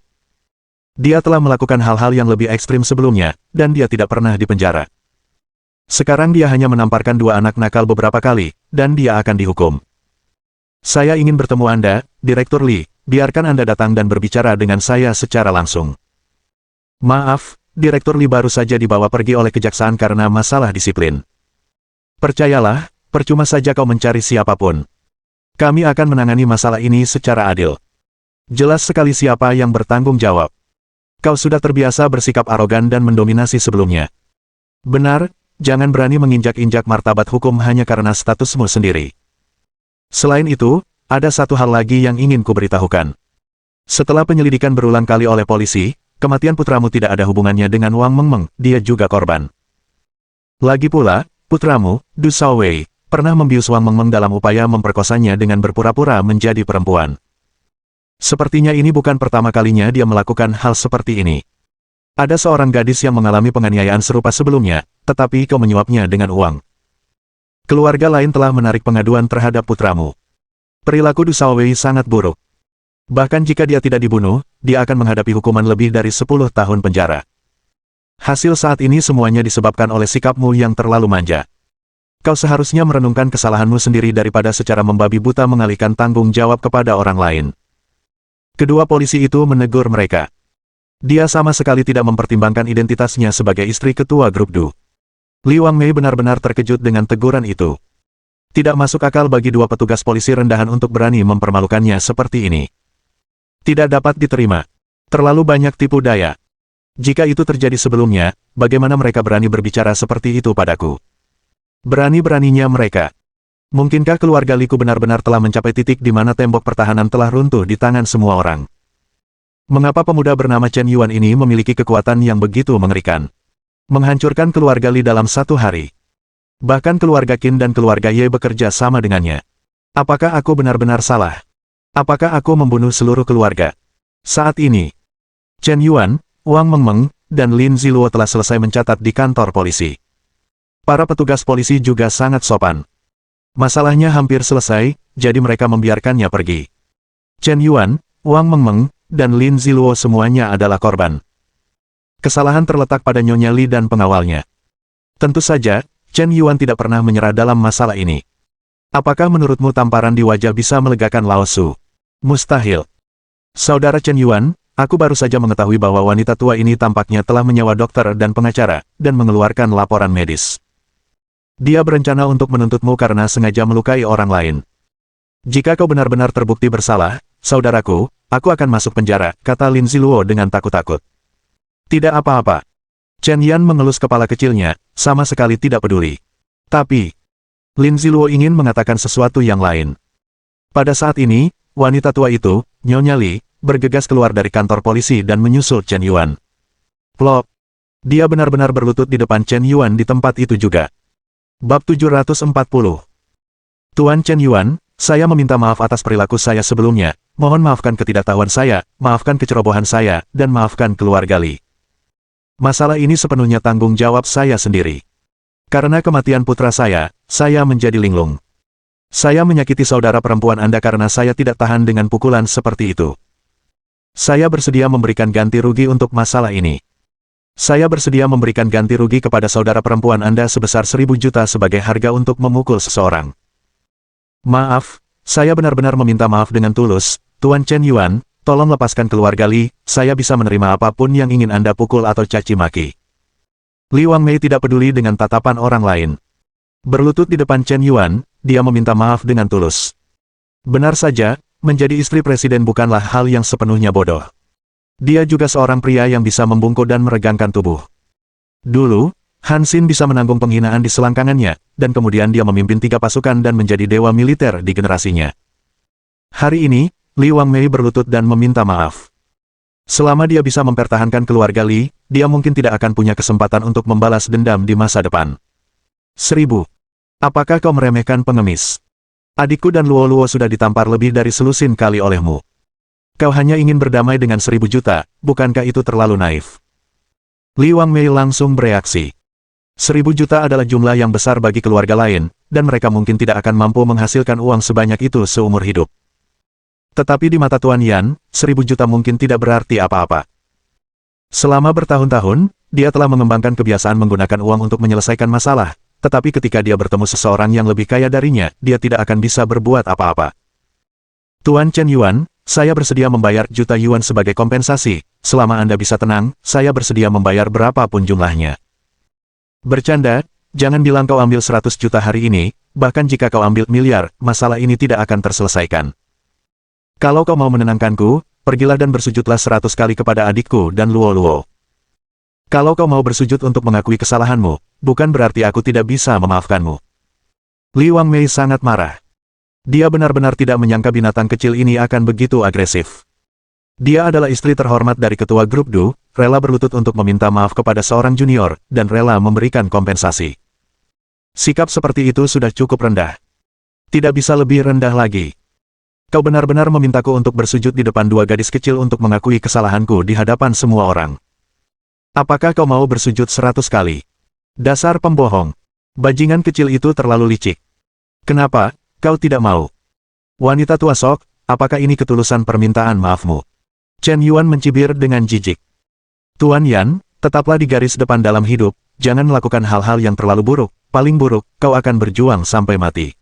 Dia telah melakukan hal-hal yang lebih ekstrim sebelumnya, dan dia tidak pernah dipenjara. Sekarang dia hanya menamparkan 2 anak nakal beberapa kali, dan dia akan dihukum. Saya ingin bertemu Anda, Direktur Li, biarkan Anda datang dan berbicara dengan saya secara langsung. Maaf, Direktur Li baru saja dibawa pergi oleh kejaksaan karena masalah disiplin. Percayalah, percuma saja kau mencari siapapun. Kami akan menangani masalah ini secara adil. Jelas sekali siapa yang bertanggung jawab. Kau sudah terbiasa bersikap arogan dan mendominasi sebelumnya. Benar, jangan berani menginjak-injak martabat hukum hanya karena statusmu sendiri. Selain itu, ada satu hal lagi yang ingin kuberitahukan. Setelah penyelidikan berulang kali oleh polisi, kematian putramu tidak ada hubungannya dengan Wang Mengmeng, dia juga korban. Lagi pula, putramu, Du Shaowei, pernah membius Wang Mengmeng dalam upaya memperkosanya dengan berpura-pura menjadi perempuan. Sepertinya ini bukan pertama kalinya dia melakukan hal seperti ini. Ada seorang gadis yang mengalami penganiayaan serupa sebelumnya, tetapi kau menyuapnya dengan uang. Keluarga lain telah menarik pengaduan terhadap putramu. Perilaku Du Shaowei sangat buruk. Bahkan jika dia tidak dibunuh, dia akan menghadapi hukuman lebih dari 10 tahun penjara. Hasil saat ini semuanya disebabkan oleh sikapmu yang terlalu manja. Kau seharusnya merenungkan kesalahanmu sendiri daripada secara membabi buta mengalihkan tanggung jawab kepada orang lain. Kedua polisi itu menegur mereka. Dia sama sekali tidak mempertimbangkan identitasnya sebagai istri ketua grup Du. Li Wangmei benar-benar terkejut dengan teguran itu. Tidak masuk akal bagi dua petugas polisi rendahan untuk berani mempermalukannya seperti ini. Tidak dapat diterima. Terlalu banyak tipu daya. Jika itu terjadi sebelumnya, bagaimana mereka berani berbicara seperti itu padaku? Berani-beraninya mereka. Mungkinkah keluarga Liku benar-benar telah mencapai titik di mana tembok pertahanan telah runtuh di tangan semua orang? Mengapa pemuda bernama Chen Yuan ini memiliki kekuatan yang begitu mengerikan? Menghancurkan keluarga Li dalam satu hari. Bahkan keluarga Qin dan keluarga Ye bekerja sama dengannya. Apakah aku benar-benar salah? Apakah aku membunuh seluruh keluarga? Saat ini, Chen Yuan, Wang Mengmeng, dan Lin Ziluo telah selesai mencatat di kantor polisi. Para petugas polisi juga sangat sopan. Masalahnya hampir selesai, jadi mereka membiarkannya pergi. Chen Yuan, Wang Mengmeng, dan Lin Ziluo semuanya adalah korban. Kesalahan terletak pada Nyonya Li dan pengawalnya. Tentu saja, Chen Yuan tidak pernah menyerah dalam masalah ini. Apakah menurutmu tamparan di wajah bisa melegakan Lao Su? Mustahil. Saudara Chen Yuan, aku baru saja mengetahui bahwa wanita tua ini tampaknya telah menyewa dokter dan pengacara, dan mengeluarkan laporan medis. Dia berencana untuk menuntutmu karena sengaja melukai orang lain. Jika kau benar-benar terbukti bersalah, saudaraku, aku akan masuk penjara, kata Lin Ziluo dengan takut-takut. Tidak apa-apa. Chen Yan mengelus kepala kecilnya, sama sekali tidak peduli. Tapi, Lin Ziluo ingin mengatakan sesuatu yang lain. Pada saat ini, wanita tua itu, Nyonya Li, bergegas keluar dari kantor polisi dan menyusul Chen Yuan. Plop. Dia benar-benar berlutut di depan Chen Yuan di tempat itu juga. Bab 740. Tuan Chen Yuan, saya meminta maaf atas perilaku saya sebelumnya, mohon maafkan ketidaktahuan saya, maafkan kecerobohan saya, dan maafkan keluarga Li. Masalah ini sepenuhnya tanggung jawab saya sendiri. Karena kematian putra saya menjadi linglung. Saya menyakiti saudara perempuan Anda karena saya tidak tahan dengan pukulan seperti itu. Saya bersedia memberikan ganti rugi untuk masalah ini. Saya bersedia memberikan ganti rugi kepada saudara perempuan Anda sebesar 1.000 juta sebagai harga untuk memukul seseorang. Maaf, saya benar-benar meminta maaf dengan tulus, Tuan Chen Yuan, tolong lepaskan keluarga Li, saya bisa menerima apapun yang ingin Anda pukul atau caci maki. Li Wangmei tidak peduli dengan tatapan orang lain. Berlutut di depan Chen Yuan, dia meminta maaf dengan tulus. Benar saja, menjadi istri presiden bukanlah hal yang sepenuhnya bodoh. Dia juga seorang pria yang bisa membungkuk dan meregangkan tubuh. Dulu, Han Xin bisa menanggung penghinaan di selangkangannya, dan kemudian dia memimpin 3 pasukan dan menjadi dewa militer di generasinya. Hari ini, Li Wangmei berlutut dan meminta maaf. Selama dia bisa mempertahankan keluarga Li, dia mungkin tidak akan punya kesempatan untuk membalas dendam di masa depan. 1000. Apakah kau meremehkan pengemis? Adikku dan Luo sudah ditampar lebih dari selusin kali olehmu. Kau hanya ingin berdamai dengan 1.000 juta, bukankah itu terlalu naif? Li Wangmei langsung bereaksi. 1.000 juta adalah jumlah yang besar bagi keluarga lain, dan mereka mungkin tidak akan mampu menghasilkan uang sebanyak itu seumur hidup. Tetapi di mata Tuan Yan, 1.000 juta mungkin tidak berarti apa-apa. Selama bertahun-tahun, dia telah mengembangkan kebiasaan menggunakan uang untuk menyelesaikan masalah, tetapi ketika dia bertemu seseorang yang lebih kaya darinya, dia tidak akan bisa berbuat apa-apa. Tuan Chen Yuan, saya bersedia membayar juta yuan sebagai kompensasi, selama Anda bisa tenang, saya bersedia membayar berapapun jumlahnya. Bercanda, jangan bilang kau ambil 100 juta hari ini, bahkan jika kau ambil miliar, masalah ini tidak akan terselesaikan. Kalau kau mau menenangkanku, pergilah dan bersujudlah 100 kali kepada adikku dan Luo. Kalau kau mau bersujud untuk mengakui kesalahanmu, bukan berarti aku tidak bisa memaafkanmu. Li Wangmei sangat marah. Dia benar-benar tidak menyangka binatang kecil ini akan begitu agresif. Dia adalah istri terhormat dari ketua grup Du, rela berlutut untuk meminta maaf kepada seorang junior, dan rela memberikan kompensasi. Sikap seperti itu sudah cukup rendah. Tidak bisa lebih rendah lagi. Kau benar-benar memintaku untuk bersujud di depan 2 gadis kecil untuk mengakui kesalahanku di hadapan semua orang. Apakah kau mau bersujud 100 kali? Dasar pembohong. Bajingan kecil itu terlalu licik. Kenapa? Kau tidak mau. Wanita tua sok, apakah ini ketulusan permintaan maafmu? Chen Yuan mencibir dengan jijik. Tuan Yan, tetaplah di garis depan dalam hidup, jangan melakukan hal-hal yang terlalu buruk, paling buruk, kau akan berjuang sampai mati.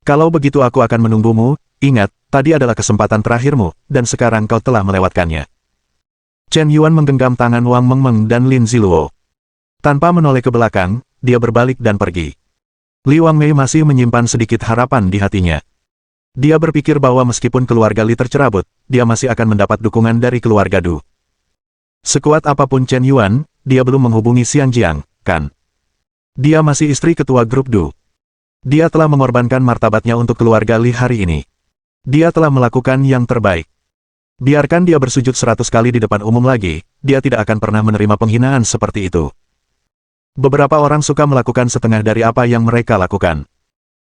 Kalau begitu aku akan menunggumu, ingat, tadi adalah kesempatan terakhirmu, dan sekarang kau telah melewatkannya. Chen Yuan menggenggam tangan Wang Mengmeng dan Lin Ziluo. Tanpa menoleh ke belakang, dia berbalik dan pergi. Li Wangmei masih menyimpan sedikit harapan di hatinya. Dia berpikir bahwa meskipun keluarga Li tercerabut, dia masih akan mendapat dukungan dari keluarga Du. Sekuat apapun Chen Yuan, dia belum menghubungi Xiang Jiang, kan? Dia masih istri ketua grup Du. Dia telah mengorbankan martabatnya untuk keluarga Li hari ini. Dia telah melakukan yang terbaik. Biarkan dia bersujud 100 kali di depan umum lagi, dia tidak akan pernah menerima penghinaan seperti itu. Beberapa orang suka melakukan setengah dari apa yang mereka lakukan.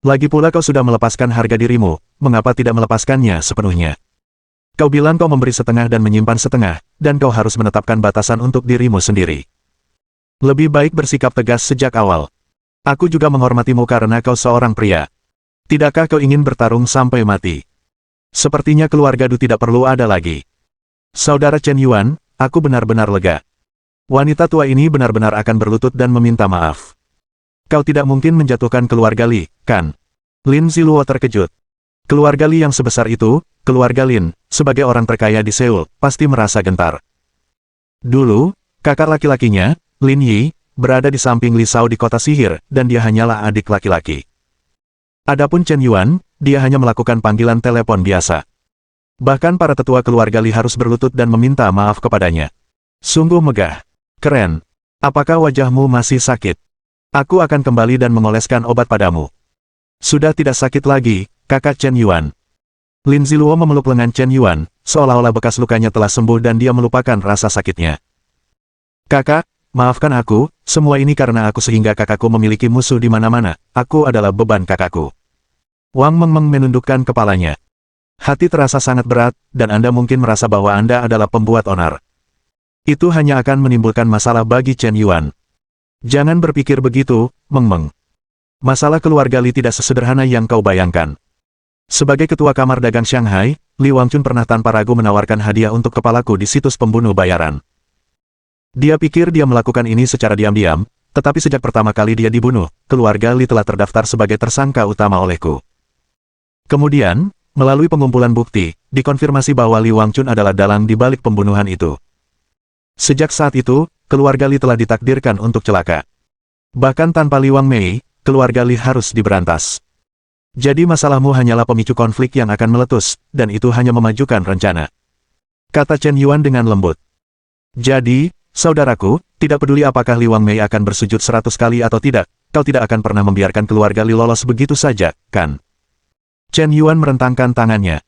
Lagi pula kau sudah melepaskan harga dirimu, mengapa tidak melepaskannya sepenuhnya? Kau bilang kau memberi setengah dan menyimpan setengah, dan kau harus menetapkan batasan untuk dirimu sendiri. Lebih baik bersikap tegas sejak awal. Aku juga menghormatimu karena kau seorang pria. Tidakkah kau ingin bertarung sampai mati? Sepertinya keluarga Du tidak perlu ada lagi. Saudara Chen Yuan, aku benar-benar lega. Wanita tua ini benar-benar akan berlutut dan meminta maaf. Kau tidak mungkin menjatuhkan keluarga Li, kan? Lin Ziluo terkejut. Keluarga Li yang sebesar itu, keluarga Lin, sebagai orang terkaya di Seoul, pasti merasa gentar. Dulu, kakak laki-lakinya, Lin Yi, berada di samping Li Shao di kota sihir, dan dia hanyalah adik laki-laki. Adapun Chen Yuan, dia hanya melakukan panggilan telepon biasa. Bahkan para tetua keluarga Li harus berlutut dan meminta maaf kepadanya. Sungguh megah. Keren. Apakah wajahmu masih sakit? Aku akan kembali dan mengoleskan obat padamu. Sudah tidak sakit lagi, kakak Chen Yuan. Lin Ziluo memeluk lengan Chen Yuan, seolah-olah bekas lukanya telah sembuh dan dia melupakan rasa sakitnya. Kakak, maafkan aku, semua ini karena aku sehingga kakakku memiliki musuh di mana-mana, aku adalah beban kakakku. Wang Mengmeng menundukkan kepalanya. Hati terasa sangat berat, dan Anda mungkin merasa bahwa Anda adalah pembuat onar. Itu hanya akan menimbulkan masalah bagi Chen Yuan. Jangan berpikir begitu, Mengmeng. Masalah keluarga Li tidak sesederhana yang kau bayangkan. Sebagai ketua kamar dagang Shanghai, Li Wangchun pernah tanpa ragu menawarkan hadiah untuk kepalaku di situs pembunuh bayaran. Dia pikir dia melakukan ini secara diam-diam, tetapi sejak pertama kali dia dibunuh, keluarga Li telah terdaftar sebagai tersangka utama olehku. Kemudian, melalui pengumpulan bukti, dikonfirmasi bahwa Li Wangchun adalah dalang di balik pembunuhan itu. Sejak saat itu, keluarga Li telah ditakdirkan untuk celaka. Bahkan tanpa Li Wangmei, keluarga Li harus diberantas. Jadi masalahmu hanyalah pemicu konflik yang akan meletus, dan itu hanya memajukan rencana. Kata Chen Yuan dengan lembut. Jadi, saudaraku, tidak peduli apakah Li Wangmei akan bersujud 100 kali atau tidak, kau tidak akan pernah membiarkan keluarga Li lolos begitu saja, kan? Chen Yuan merentangkan tangannya.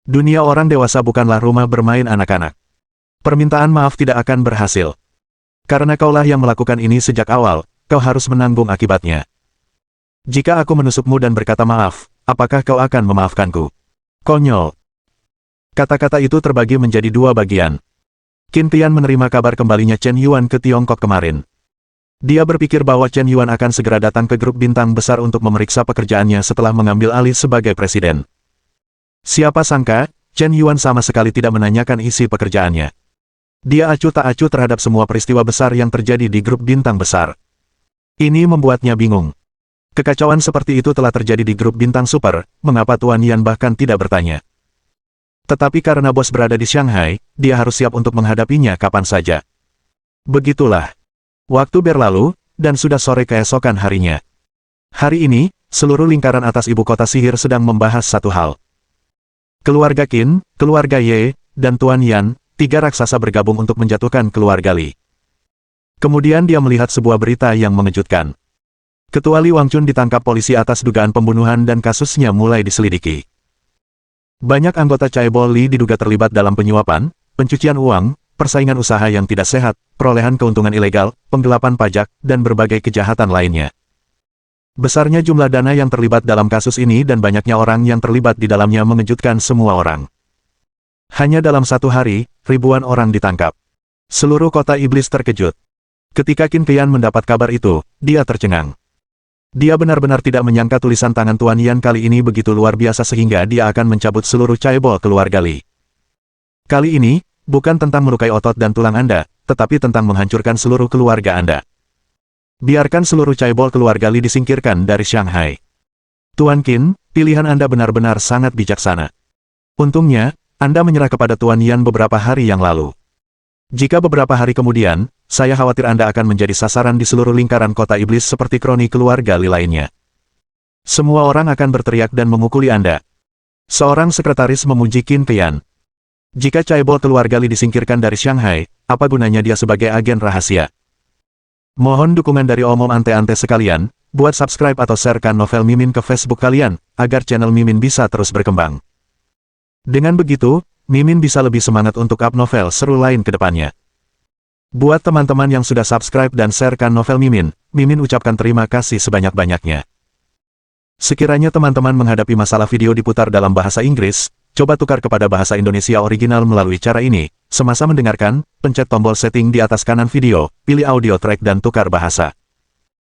Dunia orang dewasa bukanlah rumah bermain anak-anak. Permintaan maaf tidak akan berhasil. Karena kaulah yang melakukan ini sejak awal, kau harus menanggung akibatnya. Jika aku menusukmu dan berkata maaf, apakah kau akan memaafkanku? Konyol. Kata-kata itu terbagi menjadi dua bagian. Qin Tian menerima kabar kembalinya Chen Yuan ke Tiongkok kemarin. Dia berpikir bahwa Chen Yuan akan segera datang ke grup bintang besar untuk memeriksa pekerjaannya setelah mengambil alih sebagai presiden. Siapa sangka, Chen Yuan sama sekali tidak menanyakan isi pekerjaannya. Dia acuh tak acuh terhadap semua peristiwa besar yang terjadi di grup bintang besar. Ini membuatnya bingung. Kekacauan seperti itu telah terjadi di grup bintang super, mengapa Tuan Yan bahkan tidak bertanya. Tetapi karena bos berada di Shanghai, dia harus siap untuk menghadapinya kapan saja. Begitulah. Waktu berlalu, dan sudah sore keesokan harinya. Hari ini, seluruh lingkaran atas ibu kota sihir sedang membahas satu hal. Keluarga Qin, keluarga Ye, dan Tuan Yan, 3 raksasa bergabung untuk menjatuhkan keluarga Li. Kemudian dia melihat sebuah berita yang mengejutkan. Ketua Li Wangchun ditangkap polisi atas dugaan pembunuhan dan kasusnya mulai diselidiki. Banyak anggota Chaebol Li diduga terlibat dalam penyuapan, pencucian uang, persaingan usaha yang tidak sehat, perolehan keuntungan ilegal, penggelapan pajak, dan berbagai kejahatan lainnya. Besarnya jumlah dana yang terlibat dalam kasus ini dan banyaknya orang yang terlibat di dalamnya mengejutkan semua orang. Hanya dalam satu hari, ribuan orang ditangkap. Seluruh kota iblis terkejut. Ketika Qin Tian mendapat kabar itu, dia tercengang. Dia benar-benar tidak menyangka tulisan tangan Tuan Yan kali ini begitu luar biasa sehingga dia akan mencabut seluruh Chaebol keluarga Li. Kali ini, bukan tentang melukai otot dan tulang Anda, tetapi tentang menghancurkan seluruh keluarga Anda. Biarkan seluruh Chaebol keluarga Li disingkirkan dari Shanghai. Tuan Qin, pilihan Anda benar-benar sangat bijaksana. Untungnya, Anda menyerah kepada Tuan Yan beberapa hari yang lalu. Jika beberapa hari kemudian, saya khawatir Anda akan menjadi sasaran di seluruh lingkaran kota iblis seperti kroni keluarga Li lainnya. Semua orang akan berteriak dan memukuli Anda. Seorang sekretaris memuji Qin Qian. Jika Chaebol keluarga Li disingkirkan dari Shanghai, apa gunanya dia sebagai agen rahasia? Mohon dukungan dari omom ante-ante sekalian, buat subscribe atau sharekan novel Mimin ke Facebook kalian, agar channel Mimin bisa terus berkembang. Dengan begitu, Mimin bisa lebih semangat untuk up novel seru lain ke depannya. Buat teman-teman yang sudah subscribe dan sharekan novel Mimin, Mimin ucapkan terima kasih sebanyak-banyaknya. Sekiranya teman-teman menghadapi masalah video diputar dalam bahasa Inggris, coba tukar kepada bahasa Indonesia original melalui cara ini. Semasa mendengarkan, pencet tombol setting di atas kanan video, pilih audio track dan tukar bahasa.